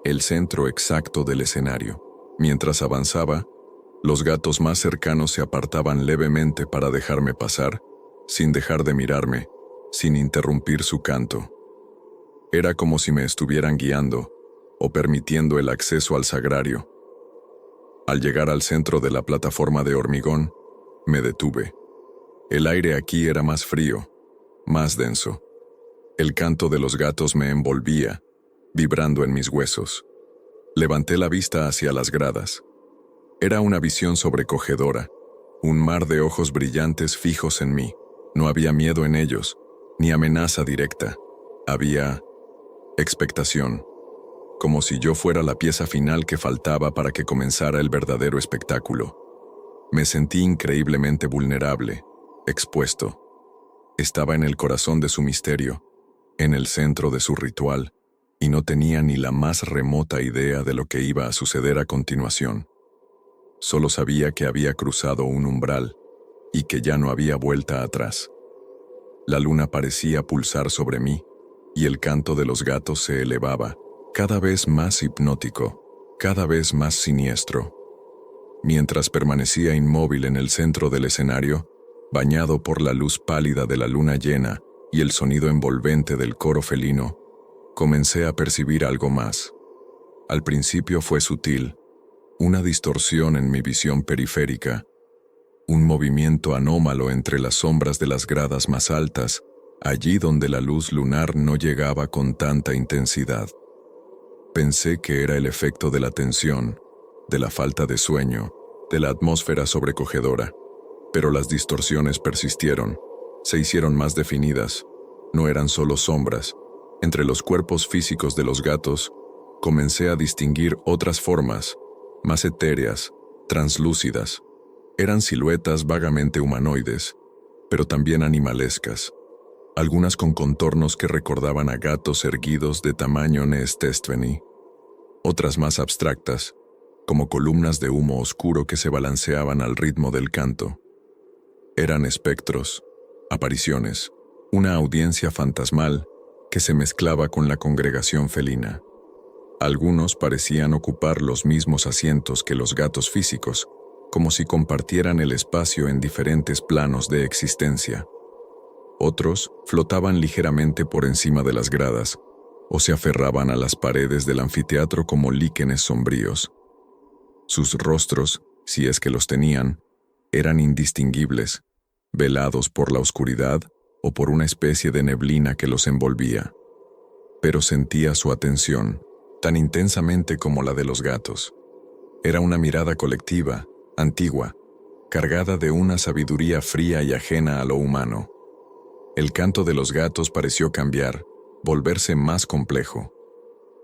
el centro exacto del escenario. Mientras avanzaba, los gatos más cercanos se apartaban levemente para dejarme pasar, sin dejar de mirarme, sin interrumpir su canto. Era como si me estuvieran guiando, o permitiendo el acceso al sagrario. Al llegar al centro de la plataforma de hormigón, me detuve. El aire aquí era más frío, más denso. El canto de los gatos me envolvía, vibrando en mis huesos. Levanté la vista hacia las gradas. Era una visión sobrecogedora, un mar de ojos brillantes fijos en mí. No había miedo en ellos, ni amenaza directa. Había expectación, como si yo fuera la pieza final que faltaba para que comenzara el verdadero espectáculo. Me sentí increíblemente vulnerable, expuesto. Estaba en el corazón de su misterio, en el centro de su ritual, y no tenía ni la más remota idea de lo que iba a suceder a continuación. Solo sabía que había cruzado un umbral y que ya no había vuelta atrás. La luna parecía pulsar sobre mí, y el canto de los gatos se elevaba, cada vez más hipnótico, cada vez más siniestro. Mientras permanecía inmóvil en el centro del escenario, bañado por la luz pálida de la luna llena y el sonido envolvente del coro felino, comencé a percibir algo más. Al principio fue sutil, una distorsión en mi visión periférica, un movimiento anómalo entre las sombras de las gradas más altas, allí donde la luz lunar no llegaba con tanta intensidad. Pensé que era el efecto de la tensión, de la falta de sueño, de la atmósfera sobrecogedora, pero las distorsiones persistieron, se hicieron más definidas, no eran solo sombras. Entre los cuerpos físicos de los gatos, comencé a distinguir otras formas, más etéreas, translúcidas. Eran siluetas vagamente humanoides, pero también animalescas, algunas con contornos que recordaban a gatos erguidos de tamaño neestestveni, otras más abstractas, como columnas de humo oscuro que se balanceaban al ritmo del canto. Eran espectros, apariciones, una audiencia fantasmal que se mezclaba con la congregación felina. Algunos parecían ocupar los mismos asientos que los gatos físicos, como si compartieran el espacio en diferentes planos de existencia. Otros flotaban ligeramente por encima de las gradas, o se aferraban a las paredes del anfiteatro como líquenes sombríos. Sus rostros, si es que los tenían, eran indistinguibles, velados por la oscuridad o por una especie de neblina que los envolvía. Pero sentía su atención, tan intensamente como la de los gatos. Era una mirada colectiva, antigua, cargada de una sabiduría fría y ajena a lo humano. El canto de los gatos pareció cambiar, volverse más complejo.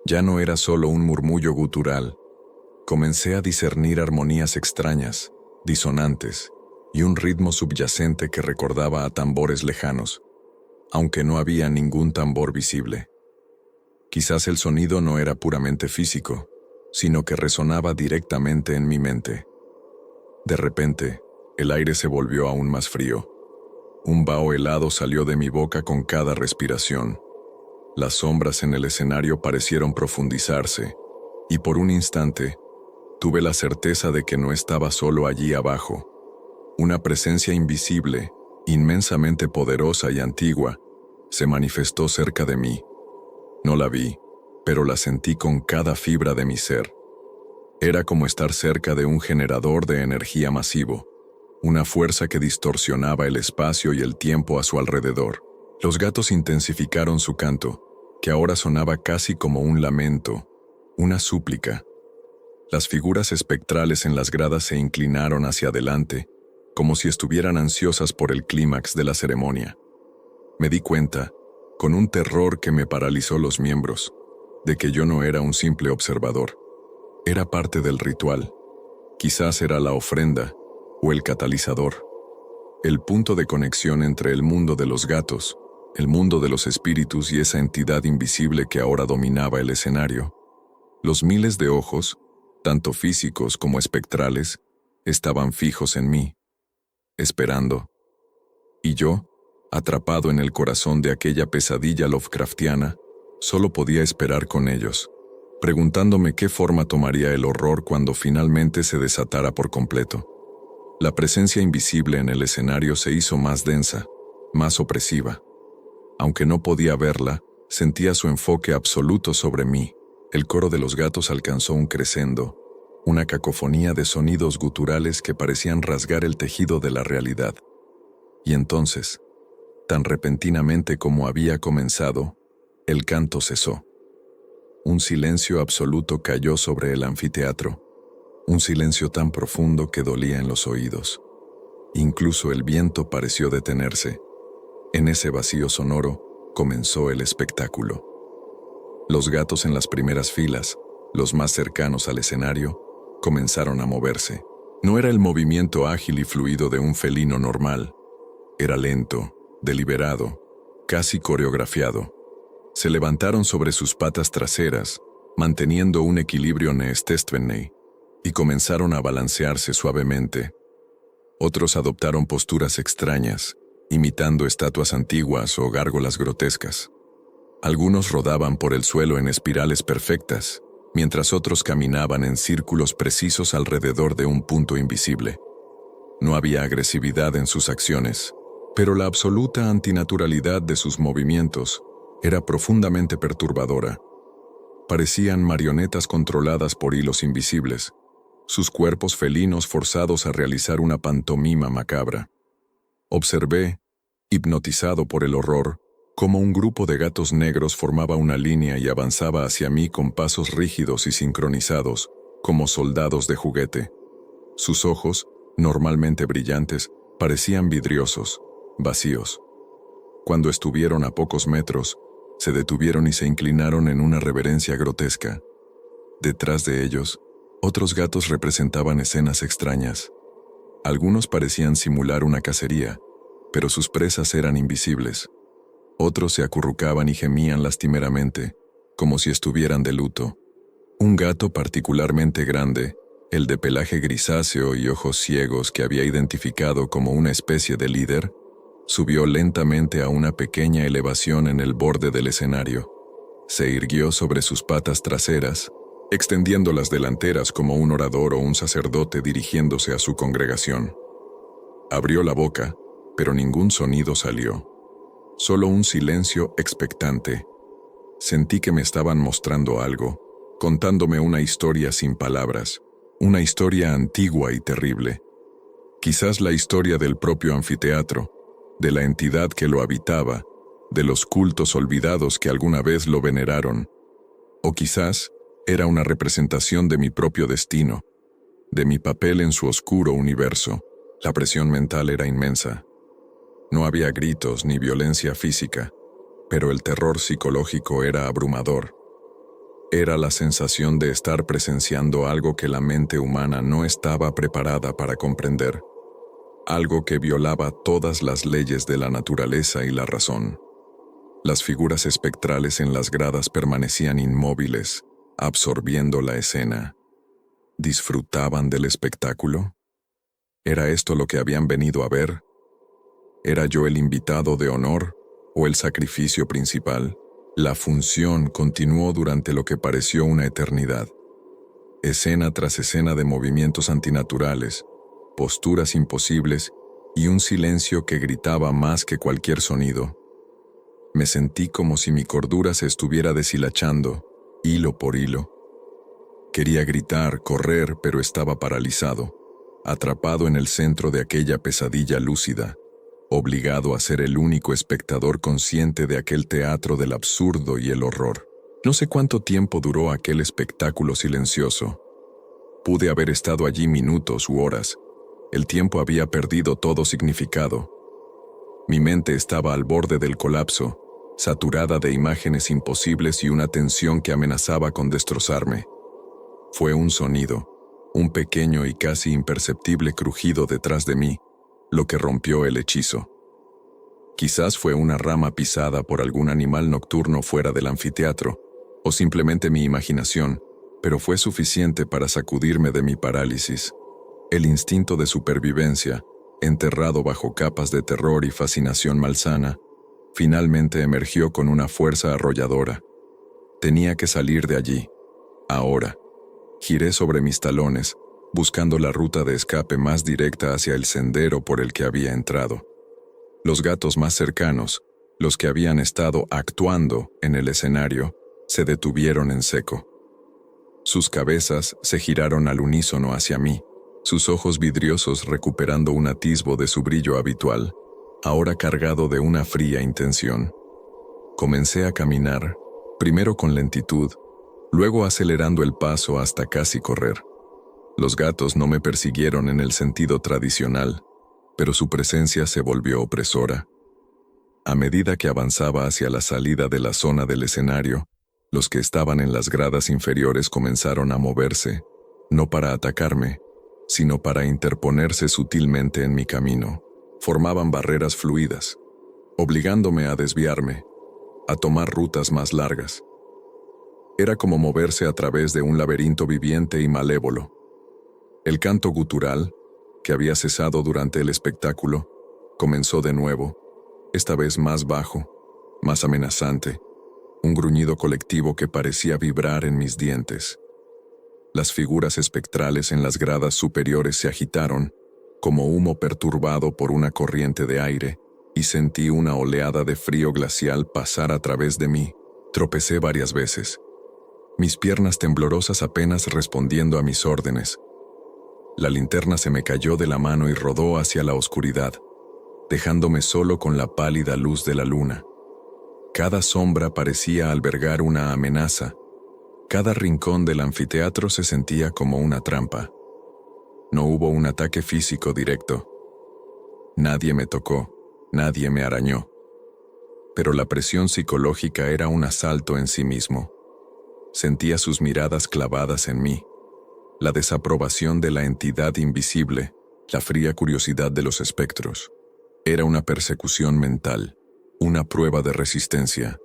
Ya no era solo un murmullo gutural. Comencé a discernir armonías extrañas, disonantes, y un ritmo subyacente que recordaba a tambores lejanos, aunque no había ningún tambor visible. Quizás el sonido no era puramente físico, sino que resonaba directamente en mi mente. De repente, el aire se volvió aún más frío. Un vaho helado salió de mi boca con cada respiración. Las sombras en el escenario parecieron profundizarse, y por un instante, tuve la certeza de que no estaba solo allí abajo. Una presencia invisible, inmensamente poderosa y antigua, se manifestó cerca de mí. No la vi, pero la sentí con cada fibra de mi ser. Era como estar cerca de un generador de energía masivo, una fuerza que distorsionaba el espacio y el tiempo a su alrededor. Los gatos intensificaron su canto, que ahora sonaba casi como un lamento, una súplica. Las figuras espectrales en las gradas se inclinaron hacia adelante, como si estuvieran ansiosas por el clímax de la ceremonia. Me di cuenta, con un terror que me paralizó los miembros, de que yo no era un simple observador. Era parte del ritual. Quizás era la ofrenda, o el catalizador. El punto de conexión entre el mundo de los gatos, el mundo de los espíritus y esa entidad invisible que ahora dominaba el escenario. Los miles de ojos, tanto físicos como espectrales, estaban fijos en mí, esperando. Y yo, atrapado en el corazón de aquella pesadilla Lovecraftiana, solo podía esperar con ellos, preguntándome qué forma tomaría el horror cuando finalmente se desatara por completo. La presencia invisible en el escenario se hizo más densa, más opresiva. Aunque no podía verla, sentía su enfoque absoluto sobre mí. El coro de los gatos alcanzó un crescendo, una cacofonía de sonidos guturales que parecían rasgar el tejido de la realidad. Y entonces, tan repentinamente como había comenzado, el canto cesó. Un silencio absoluto cayó sobre el anfiteatro, un silencio tan profundo que dolía en los oídos. Incluso el viento pareció detenerse. En ese vacío sonoro comenzó el espectáculo. Los gatos en las primeras filas, los más cercanos al escenario, comenzaron a moverse. No era el movimiento ágil y fluido de un felino normal. Era lento, deliberado, casi coreografiado. Se levantaron sobre sus patas traseras, manteniendo un equilibrio neestestvenei, y comenzaron a balancearse suavemente. Otros adoptaron posturas extrañas, imitando estatuas antiguas o gárgolas grotescas. Algunos rodaban por el suelo en espirales perfectas, mientras otros caminaban en círculos precisos alrededor de un punto invisible. No había agresividad en sus acciones, pero la absoluta antinaturalidad de sus movimientos era profundamente perturbadora. Parecían marionetas controladas por hilos invisibles, sus cuerpos felinos forzados a realizar una pantomima macabra. Observé, hipnotizado por el horror, cómo un grupo de gatos negros formaba una línea y avanzaba hacia mí con pasos rígidos y sincronizados, como soldados de juguete. Sus ojos, normalmente brillantes, parecían vidriosos, vacíos. Cuando estuvieron a pocos metros, se detuvieron y se inclinaron en una reverencia grotesca. Detrás de ellos, otros gatos representaban escenas extrañas. Algunos parecían simular una cacería, pero sus presas eran invisibles. Otros se acurrucaban y gemían lastimeramente, como si estuvieran de luto. Un gato particularmente grande, el de pelaje grisáceo y ojos ciegos que había identificado como una especie de líder, subió lentamente a una pequeña elevación en el borde del escenario. Se irguió sobre sus patas traseras, extendiendo las delanteras como un orador o un sacerdote dirigiéndose a su congregación. Abrió la boca, pero ningún sonido salió. Solo un silencio expectante. Sentí que me estaban mostrando algo, contándome una historia sin palabras, una historia antigua y terrible. Quizás la historia del propio anfiteatro, de la entidad que lo habitaba, de los cultos olvidados que alguna vez lo veneraron. O quizás era una representación de mi propio destino, de mi papel en su oscuro universo. La presión mental era inmensa. No había gritos ni violencia física, pero el terror psicológico era abrumador. Era la sensación de estar presenciando algo que la mente humana no estaba preparada para comprender, algo que violaba todas las leyes de la naturaleza y la razón. Las figuras espectrales en las gradas permanecían inmóviles, absorbiendo la escena. ¿Disfrutaban del espectáculo? ¿Era esto lo que habían venido a ver? ¿Era yo el invitado de honor o el sacrificio principal? La función continuó durante lo que pareció una eternidad. Escena tras escena de movimientos antinaturales, posturas imposibles y un silencio que gritaba más que cualquier sonido. Me sentí como si mi cordura se estuviera deshilachando, hilo por hilo. Quería gritar, correr, pero estaba paralizado, atrapado en el centro de aquella pesadilla lúcida, obligado a ser el único espectador consciente de aquel teatro del absurdo y el horror. No sé cuánto tiempo duró aquel espectáculo silencioso. Pude haber estado allí minutos u horas. El tiempo había perdido todo significado. Mi mente estaba al borde del colapso, saturada de imágenes imposibles y una tensión que amenazaba con destrozarme. Fue un sonido, un pequeño y casi imperceptible crujido detrás de mí, lo que rompió el hechizo. Quizás fue una rama pisada por algún animal nocturno fuera del anfiteatro, o simplemente mi imaginación, pero fue suficiente para sacudirme de mi parálisis. El instinto de supervivencia, enterrado bajo capas de terror y fascinación malsana, finalmente emergió con una fuerza arrolladora. Tenía que salir de allí, ahora. Giré sobre mis talones, buscando la ruta de escape más directa hacia el sendero por el que había entrado. Los gatos más cercanos, los que habían estado actuando en el escenario, se detuvieron en seco. Sus cabezas se giraron al unísono hacia mí, sus ojos vidriosos recuperando un atisbo de su brillo habitual, ahora cargado de una fría intención. Comencé a caminar, primero con lentitud, luego acelerando el paso hasta casi correr. Los gatos no me persiguieron en el sentido tradicional, pero su presencia se volvió opresora. A medida que avanzaba hacia la salida de la zona del escenario, los que estaban en las gradas inferiores comenzaron a moverse, no para atacarme, sino para interponerse sutilmente en mi camino. Formaban barreras fluidas, obligándome a desviarme, a tomar rutas más largas. Era como moverse a través de un laberinto viviente y malévolo. El canto gutural, que había cesado durante el espectáculo, comenzó de nuevo, esta vez más bajo, más amenazante, un gruñido colectivo que parecía vibrar en mis dientes. Las figuras espectrales en las gradas superiores se agitaron, como humo perturbado por una corriente de aire, y sentí una oleada de frío glacial pasar a través de mí. Tropecé varias veces, mis piernas temblorosas apenas respondiendo a mis órdenes. La linterna se me cayó de la mano y rodó hacia la oscuridad, dejándome solo con la pálida luz de la luna. Cada sombra parecía albergar una amenaza. Cada rincón del anfiteatro se sentía como una trampa. No hubo un ataque físico directo. Nadie me tocó, nadie me arañó. Pero la presión psicológica era un asalto en sí mismo. Sentía sus miradas clavadas en mí, la desaprobación de la entidad invisible, la fría curiosidad de los espectros. Era una persecución mental, una prueba de resistencia.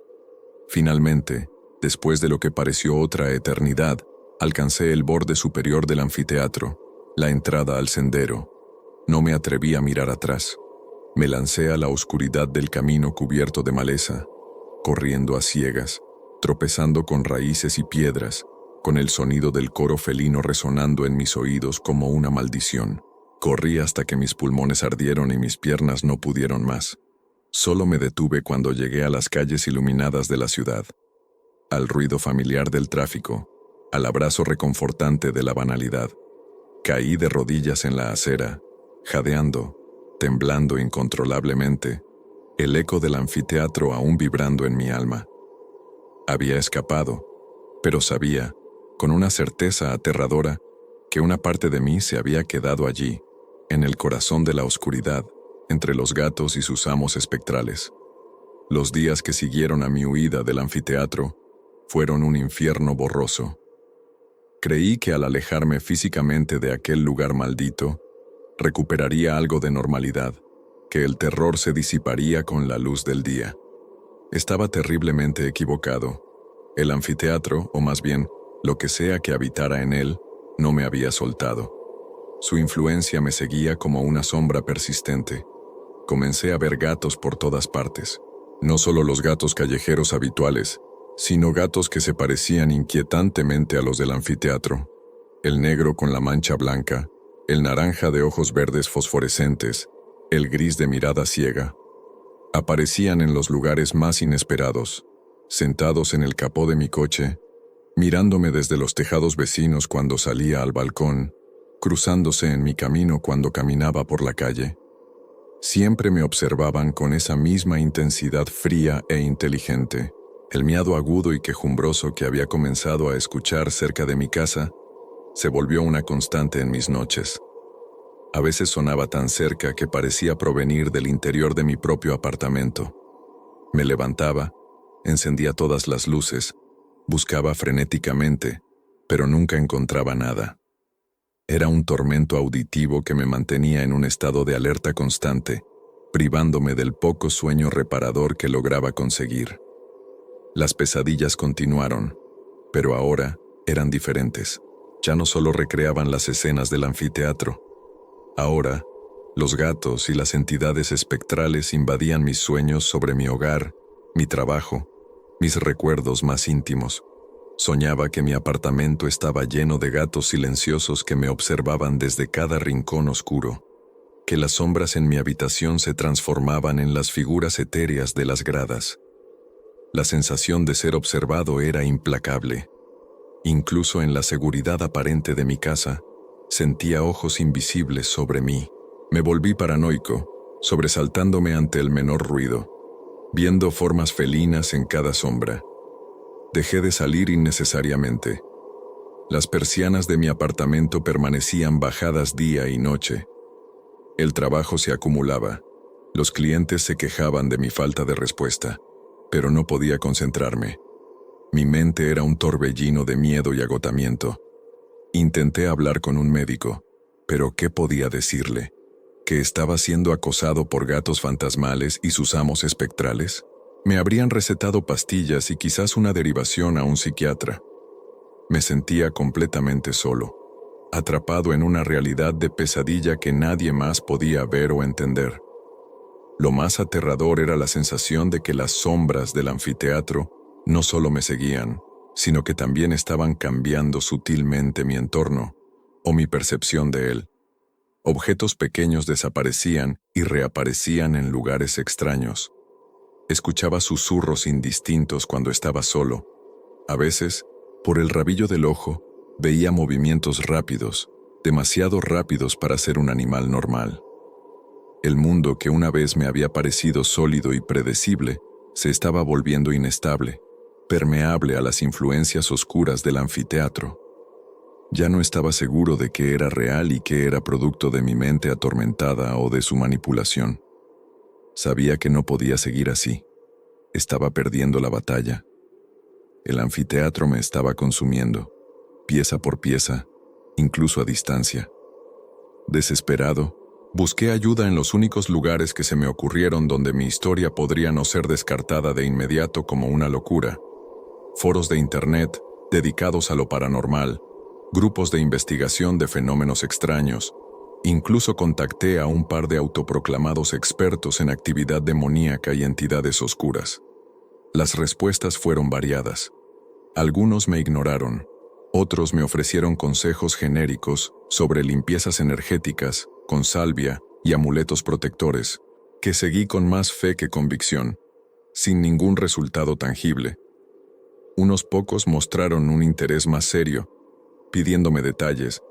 Finalmente, después de lo que pareció otra eternidad, alcancé el borde superior del anfiteatro, la entrada al sendero. No me atreví a mirar atrás. Me lancé a la oscuridad del camino cubierto de maleza, corriendo a ciegas, tropezando con raíces y piedras, con el sonido del coro felino resonando en mis oídos como una maldición. Corrí hasta que mis pulmones ardieron y mis piernas no pudieron más. Solo me detuve cuando llegué a las calles iluminadas de la ciudad, al ruido familiar del tráfico, al abrazo reconfortante de la banalidad. Caí de rodillas en la acera, jadeando, temblando incontrolablemente, el eco del anfiteatro aún vibrando en mi alma. Había escapado, pero sabía, con una certeza aterradora, que una parte de mí se había quedado allí, en el corazón de la oscuridad, entre los gatos y sus amos espectrales. Los días que siguieron a mi huida del anfiteatro fueron un infierno borroso. Creí que al alejarme físicamente de aquel lugar maldito, recuperaría algo de normalidad, que el terror se disiparía con la luz del día. Estaba terriblemente equivocado. El anfiteatro, o más bien, Lo que sea que habitara en él, no me había soltado. Su influencia me seguía como una sombra persistente. Comencé a ver gatos por todas partes. No solo los gatos callejeros habituales, sino gatos que se parecían inquietantemente a los del anfiteatro. El negro con la mancha blanca, el naranja de ojos verdes fosforescentes, el gris de mirada ciega. Aparecían en los lugares más inesperados, sentados en el capó de mi coche, mirándome desde los tejados vecinos cuando salía al balcón, cruzándose en mi camino cuando caminaba por la calle. Siempre me observaban con esa misma intensidad fría e inteligente. El miado agudo y quejumbroso que había comenzado a escuchar cerca de mi casa se volvió una constante en mis noches. A veces sonaba tan cerca que parecía provenir del interior de mi propio apartamento. Me levantaba, encendía todas las luces, buscaba frenéticamente, pero nunca encontraba nada. Era un tormento auditivo que me mantenía en un estado de alerta constante, privándome del poco sueño reparador que lograba conseguir. Las pesadillas continuaron, pero ahora eran diferentes. Ya no solo recreaban las escenas del anfiteatro. Ahora, los gatos y las entidades espectrales invadían mis sueños sobre mi hogar, mi trabajo, mis recuerdos más íntimos. Soñaba que mi apartamento estaba lleno de gatos silenciosos que me observaban desde cada rincón oscuro, que las sombras en mi habitación se transformaban en las figuras etéreas de las gradas. La sensación de ser observado era implacable. Incluso en la seguridad aparente de mi casa, sentía ojos invisibles sobre mí. Me volví paranoico, sobresaltándome ante el menor ruido, viendo formas felinas en cada sombra. Dejé de salir innecesariamente. Las persianas de mi apartamento permanecían bajadas día y noche. El trabajo se acumulaba. Los clientes se quejaban de mi falta de respuesta, pero no podía concentrarme. Mi mente era un torbellino de miedo y agotamiento. Intenté hablar con un médico, pero ¿qué podía decirle? ¿Que estaba siendo acosado por gatos fantasmales y sus amos espectrales? Me habrían recetado pastillas y quizás una derivación a un psiquiatra. Me sentía completamente solo, atrapado en una realidad de pesadilla que nadie más podía ver o entender. Lo más aterrador era la sensación de que las sombras del anfiteatro no solo me seguían, sino que también estaban cambiando sutilmente mi entorno o mi percepción de él. Objetos pequeños desaparecían y reaparecían en lugares extraños. Escuchaba susurros indistintos cuando estaba solo. A veces, por el rabillo del ojo, veía movimientos rápidos, demasiado rápidos para ser un animal normal. El mundo que una vez me había parecido sólido y predecible, se estaba volviendo inestable, permeable a las influencias oscuras del anfiteatro. Ya no estaba seguro de qué era real y qué era producto de mi mente atormentada o de su manipulación. Sabía que no podía seguir así. Estaba perdiendo la batalla. El anfiteatro me estaba consumiendo, pieza por pieza, incluso a distancia. Desesperado, busqué ayuda en los únicos lugares que se me ocurrieron donde mi historia podría no ser descartada de inmediato como una locura. Foros de internet dedicados a lo paranormal, grupos de investigación de fenómenos extraños. Incluso contacté a un par de autoproclamados expertos en actividad demoníaca y entidades oscuras. Las respuestas fueron variadas. Algunos me ignoraron, otros me ofrecieron consejos genéricos sobre limpiezas energéticas, con salvia y amuletos protectores, que seguí con más fe que convicción, sin ningún resultado tangible. Unos pocos mostraron un interés más serio, pidiéndome detalles,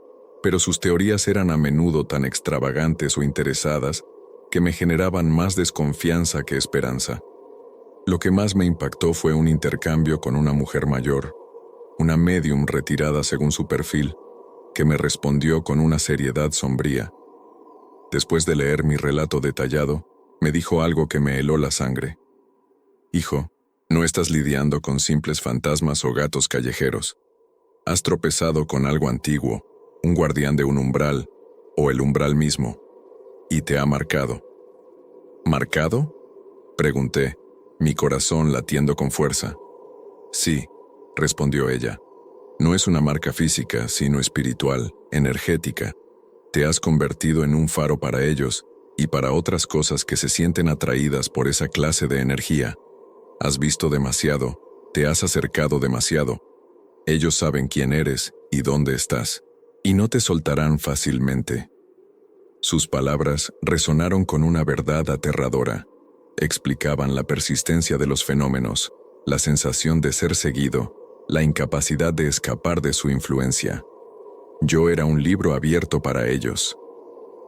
pero sus teorías eran a menudo tan extravagantes o interesadas que me generaban más desconfianza que esperanza. Lo que más me impactó fue un intercambio con una mujer mayor, una médium retirada según su perfil, que me respondió con una seriedad sombría. Después de leer mi relato detallado, me dijo algo que me heló la sangre. Hijo, no estás lidiando con simples fantasmas o gatos callejeros. Has tropezado con algo antiguo, un guardián de un umbral, o el umbral mismo, y te ha marcado. ¿Marcado?, pregunté, mi corazón latiendo con fuerza. Sí, respondió ella. No es una marca física, sino espiritual, energética. Te has convertido en un faro para ellos y para otras cosas que se sienten atraídas por esa clase de energía. Has visto demasiado, te has acercado demasiado. Ellos saben quién eres y dónde estás, y no te soltarán fácilmente. Sus palabras resonaron con una verdad aterradora. Explicaban la persistencia de los fenómenos, la sensación de ser seguido, la incapacidad de escapar de su influencia. Yo era un libro abierto para ellos.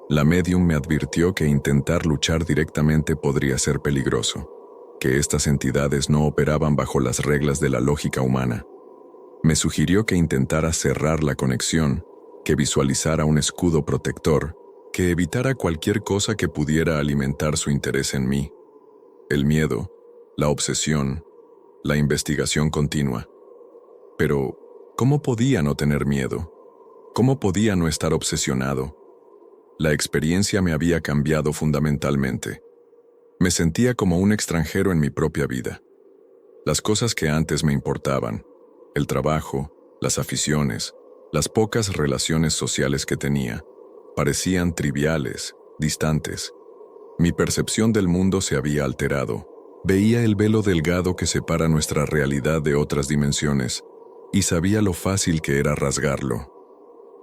La médium me advirtió que intentar luchar directamente podría ser peligroso, que estas entidades no operaban bajo las reglas de la lógica humana. Me sugirió que intentara cerrar la conexión, que visualizara un escudo protector, que evitara cualquier cosa que pudiera alimentar su interés en mí. El miedo, la obsesión, la investigación continua. Pero, ¿cómo podía no tener miedo? ¿Cómo podía no estar obsesionado? La experiencia me había cambiado fundamentalmente. Me sentía como un extranjero en mi propia vida. Las cosas que antes me importaban, el trabajo, las aficiones, las pocas relaciones sociales que tenía, parecían triviales, distantes. Mi percepción del mundo se había alterado. Veía el velo delgado que separa nuestra realidad de otras dimensiones, y sabía lo fácil que era rasgarlo.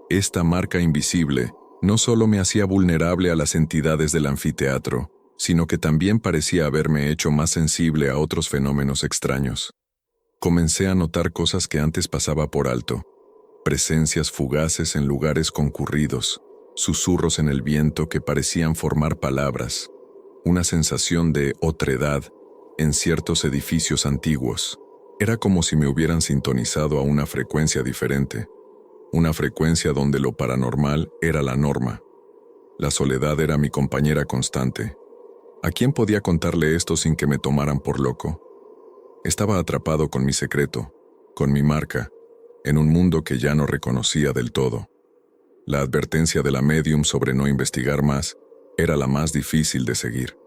Esta marca invisible no solo me hacía vulnerable a las entidades del anfiteatro, sino que también parecía haberme hecho más sensible a otros fenómenos extraños. Comencé a notar cosas que antes pasaba por alto, presencias fugaces en lugares concurridos, susurros en el viento que parecían formar palabras, una sensación de otredad en ciertos edificios antiguos. Era como si me hubieran sintonizado a una frecuencia diferente, una frecuencia donde lo paranormal era la norma. La soledad era mi compañera constante. ¿A quién podía contarle esto sin que me tomaran por loco? Estaba atrapado con mi secreto, con mi marca, en un mundo que ya no reconocía del todo. La advertencia de la médium sobre no investigar más era la más difícil de seguir.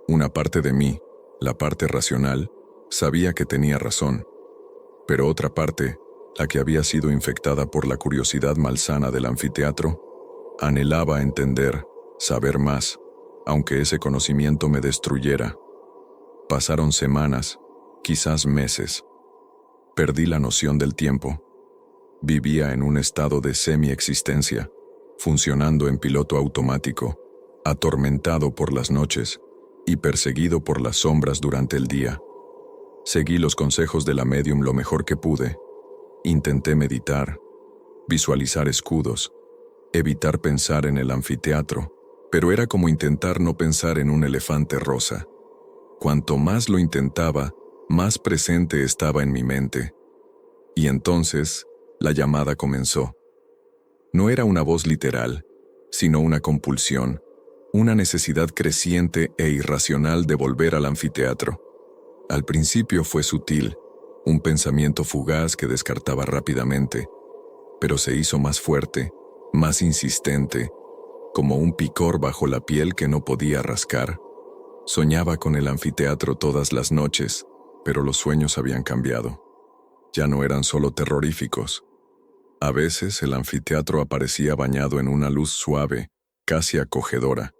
Una parte de mí, la parte racional, sabía que tenía razón, pero otra parte, la que había sido infectada por la curiosidad malsana del anfiteatro, anhelaba entender, saber más, aunque ese conocimiento me destruyera. Pasaron semanas, quizás meses. Perdí la noción del tiempo. Vivía en un estado de semi-existencia, funcionando en piloto automático, atormentado por las noches y perseguido por las sombras durante el día. Seguí los consejos de la médium lo mejor que pude. Intenté meditar, visualizar escudos, evitar pensar en el anfiteatro, pero era como intentar no pensar en un elefante rosa. Cuanto más lo intentaba, más presente estaba en mi mente. Y entonces, la llamada comenzó. No era una voz literal, sino una compulsión, una necesidad creciente e irracional de volver al anfiteatro. Al principio fue sutil, un pensamiento fugaz que descartaba rápidamente, pero se hizo más fuerte, más insistente, como un picor bajo la piel que no podía rascar. Soñaba con el anfiteatro todas las noches, pero los sueños habían cambiado. Ya no eran solo terroríficos. A veces el anfiteatro aparecía bañado en una luz suave, casi acogedora.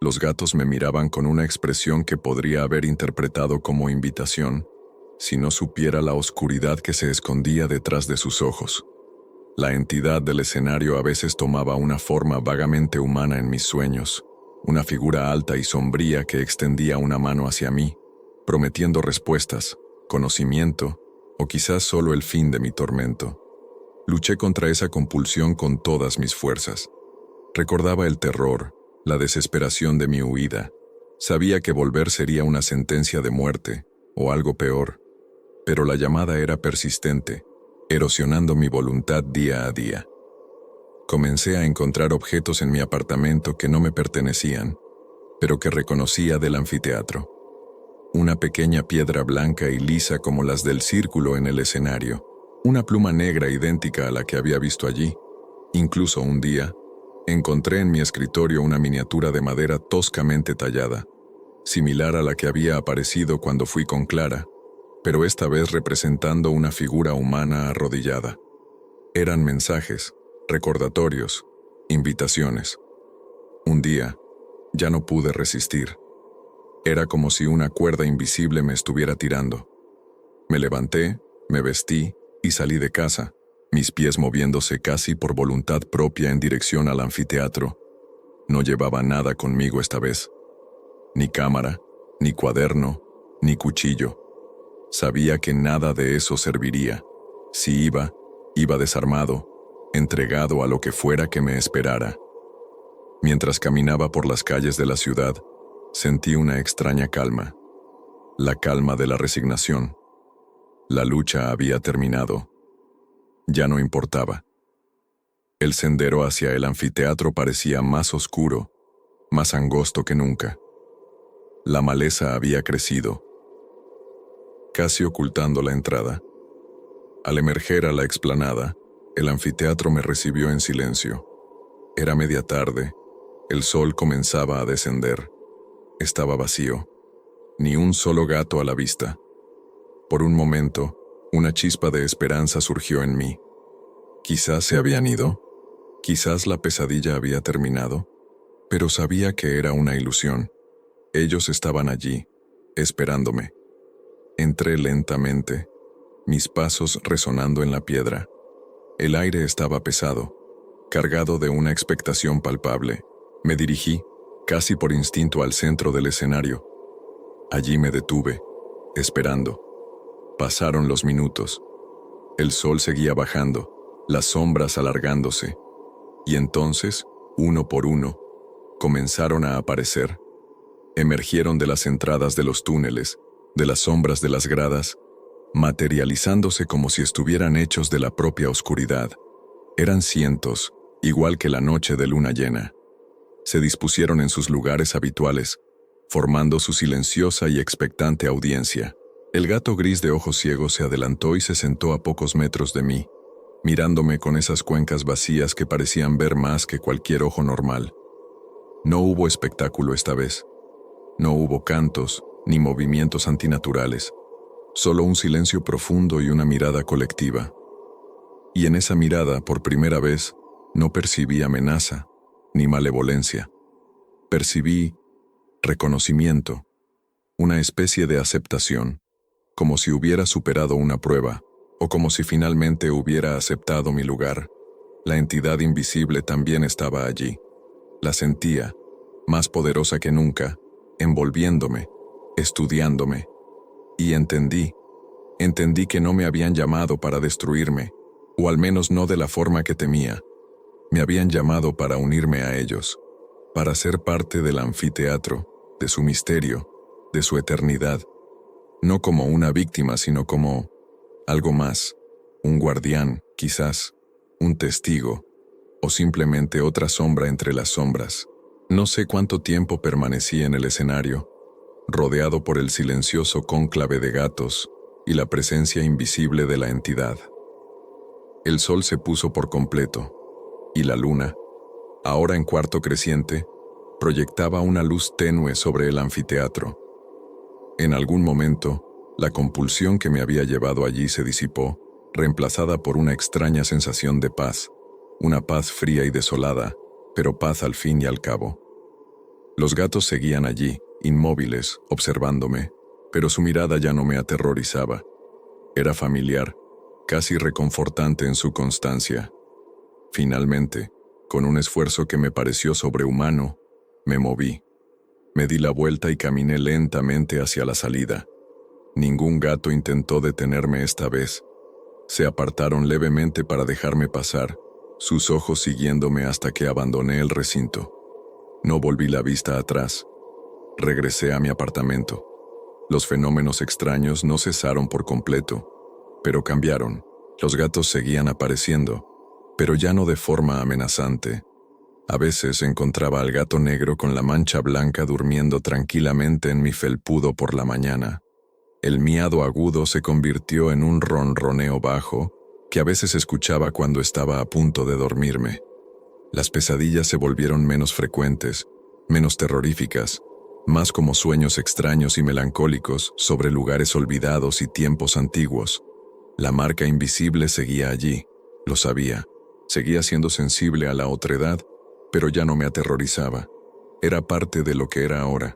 Los gatos me miraban con una expresión que podría haber interpretado como invitación, si no supiera la oscuridad que se escondía detrás de sus ojos. La entidad del escenario a veces tomaba una forma vagamente humana en mis sueños, una figura alta y sombría que extendía una mano hacia mí, prometiendo respuestas, conocimiento, o quizás solo el fin de mi tormento. Luché contra esa compulsión con todas mis fuerzas. Recordaba el terror, la desesperación de mi huida. Sabía que volver sería una sentencia de muerte, o algo peor. Pero la llamada era persistente, erosionando mi voluntad día a día. Comencé a encontrar objetos en mi apartamento que no me pertenecían, pero que reconocía del anfiteatro. Una pequeña piedra blanca y lisa como las del círculo en el escenario, una pluma negra idéntica a la que había visto allí. Incluso un día, encontré en mi escritorio una miniatura de madera toscamente tallada, similar a la que había aparecido cuando fui con Clara, pero esta vez representando una figura humana arrodillada. Eran mensajes, recordatorios, invitaciones. Un día, ya no pude resistir. Era como si una cuerda invisible me estuviera tirando. Me levanté, me vestí y salí de casa, mis pies moviéndose casi por voluntad propia en dirección al anfiteatro. No llevaba nada conmigo esta vez. Ni cámara, ni cuaderno, ni cuchillo. Sabía que nada de eso serviría. Si iba, iba desarmado, entregado a lo que fuera que me esperara. Mientras caminaba por las calles de la ciudad, sentí una extraña calma. La calma de la resignación. La lucha había terminado. Ya no importaba. El sendero hacia el anfiteatro parecía más oscuro, más angosto que nunca. La maleza había crecido, casi ocultando la entrada. Al emerger a la explanada, el anfiteatro me recibió en silencio. Era media tarde, el sol comenzaba a descender. Estaba vacío, ni un solo gato a la vista. Por un momento, una chispa de esperanza surgió en mí. Quizás se habían ido, quizás la pesadilla había terminado, pero sabía que era una ilusión. Ellos estaban allí, esperándome. Entré lentamente, mis pasos resonando en la piedra. El aire estaba pesado, cargado de una expectación palpable. Me dirigí, casi por instinto, al centro del escenario. Allí me detuve, esperando. Pasaron los minutos. El sol seguía bajando, las sombras alargándose. Y entonces, uno por uno, comenzaron a aparecer. Emergieron de las entradas de los túneles, de las sombras de las gradas, materializándose como si estuvieran hechos de la propia oscuridad. Eran cientos, igual que la noche de luna llena. Se dispusieron en sus lugares habituales, formando su silenciosa y expectante audiencia. El gato gris de ojos ciegos se adelantó y se sentó a pocos metros de mí, mirándome con esas cuencas vacías que parecían ver más que cualquier ojo normal. No hubo espectáculo esta vez. No hubo cantos, ni movimientos antinaturales. Solo un silencio profundo y una mirada colectiva. Y en esa mirada, por primera vez, no percibí amenaza, ni malevolencia. Percibí reconocimiento, una especie de aceptación, como si hubiera superado una prueba, o como si finalmente hubiera aceptado mi lugar. La entidad invisible también estaba allí. La sentía, más poderosa que nunca, envolviéndome, estudiándome. Y entendí que no me habían llamado para destruirme, o al menos no de la forma que temía. Me habían llamado para unirme a ellos, para ser parte del anfiteatro, de su misterio, de su eternidad. No como una víctima, sino como algo más, un guardián, quizás, un testigo, o simplemente otra sombra entre las sombras. No sé cuánto tiempo permanecí en el escenario, rodeado por el silencioso cónclave de gatos y la presencia invisible de la entidad. El sol se puso por completo, y la luna, ahora en cuarto creciente, proyectaba una luz tenue sobre el anfiteatro. En algún momento, la compulsión que me había llevado allí se disipó, reemplazada por una extraña sensación de paz, una paz fría y desolada, pero paz al fin y al cabo. Los gatos seguían allí, inmóviles, observándome, pero su mirada ya no me aterrorizaba. Era familiar, casi reconfortante en su constancia. Finalmente, con un esfuerzo que me pareció sobrehumano, me moví. Me di la vuelta y caminé lentamente hacia la salida. Ningún gato intentó detenerme esta vez. Se apartaron levemente para dejarme pasar, sus ojos siguiéndome hasta que abandoné el recinto. No volví la vista atrás. Regresé a mi apartamento. Los fenómenos extraños no cesaron por completo, pero cambiaron. Los gatos seguían apareciendo, pero ya no de forma amenazante. A veces encontraba al gato negro con la mancha blanca durmiendo tranquilamente en mi felpudo por la mañana. El miado agudo se convirtió en un ronroneo bajo que a veces escuchaba cuando estaba a punto de dormirme. Las pesadillas se volvieron menos frecuentes, menos terroríficas, más como sueños extraños y melancólicos sobre lugares olvidados y tiempos antiguos. La marca invisible seguía allí, Lo sabía. Seguía siendo sensible a la otredad, pero ya no me aterrorizaba. Era parte de lo que era ahora.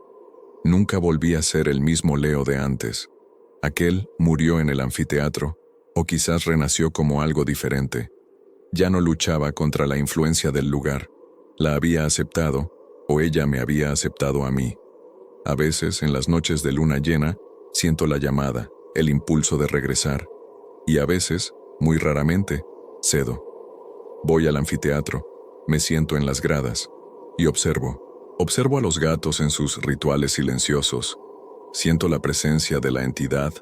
Nunca volví a ser el mismo Leo de antes. Aquel murió en el anfiteatro, o quizás renació como algo diferente. Ya no luchaba contra la influencia del lugar. La había aceptado, o ella me había aceptado a mí. A veces, en las noches de luna llena, siento la llamada, el impulso de regresar. Y a veces, muy raramente, cedo. Voy al anfiteatro, me siento en las gradas y observo. Observo a los gatos en sus rituales silenciosos. Siento la presencia de la entidad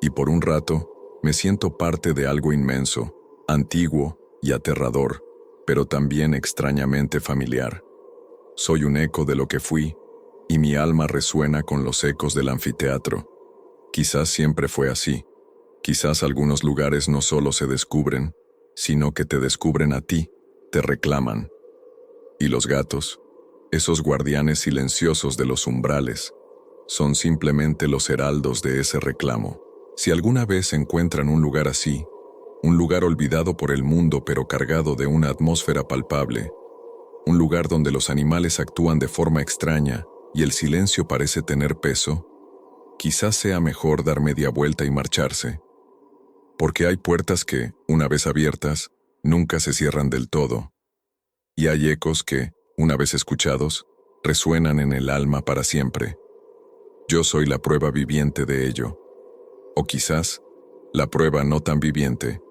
y por un rato me siento parte de algo inmenso, antiguo y aterrador, pero también extrañamente familiar. Soy un eco de lo que fui y mi alma resuena con los ecos del anfiteatro. Quizás siempre fue así. Quizás algunos lugares no solo se descubren, sino que te descubren a ti, te reclaman. Y los gatos, esos guardianes silenciosos de los umbrales, son simplemente los heraldos de ese reclamo. Si alguna vez encuentran un lugar así, un lugar olvidado por el mundo pero cargado de una atmósfera palpable, un lugar donde los animales actúan de forma extraña y el silencio parece tener peso, quizás sea mejor dar media vuelta y marcharse. Porque hay puertas que, una vez abiertas, nunca se cierran del todo. Y hay ecos que, una vez escuchados, resuenan en el alma para siempre. Yo soy la prueba viviente de ello. O quizás, la prueba no tan viviente,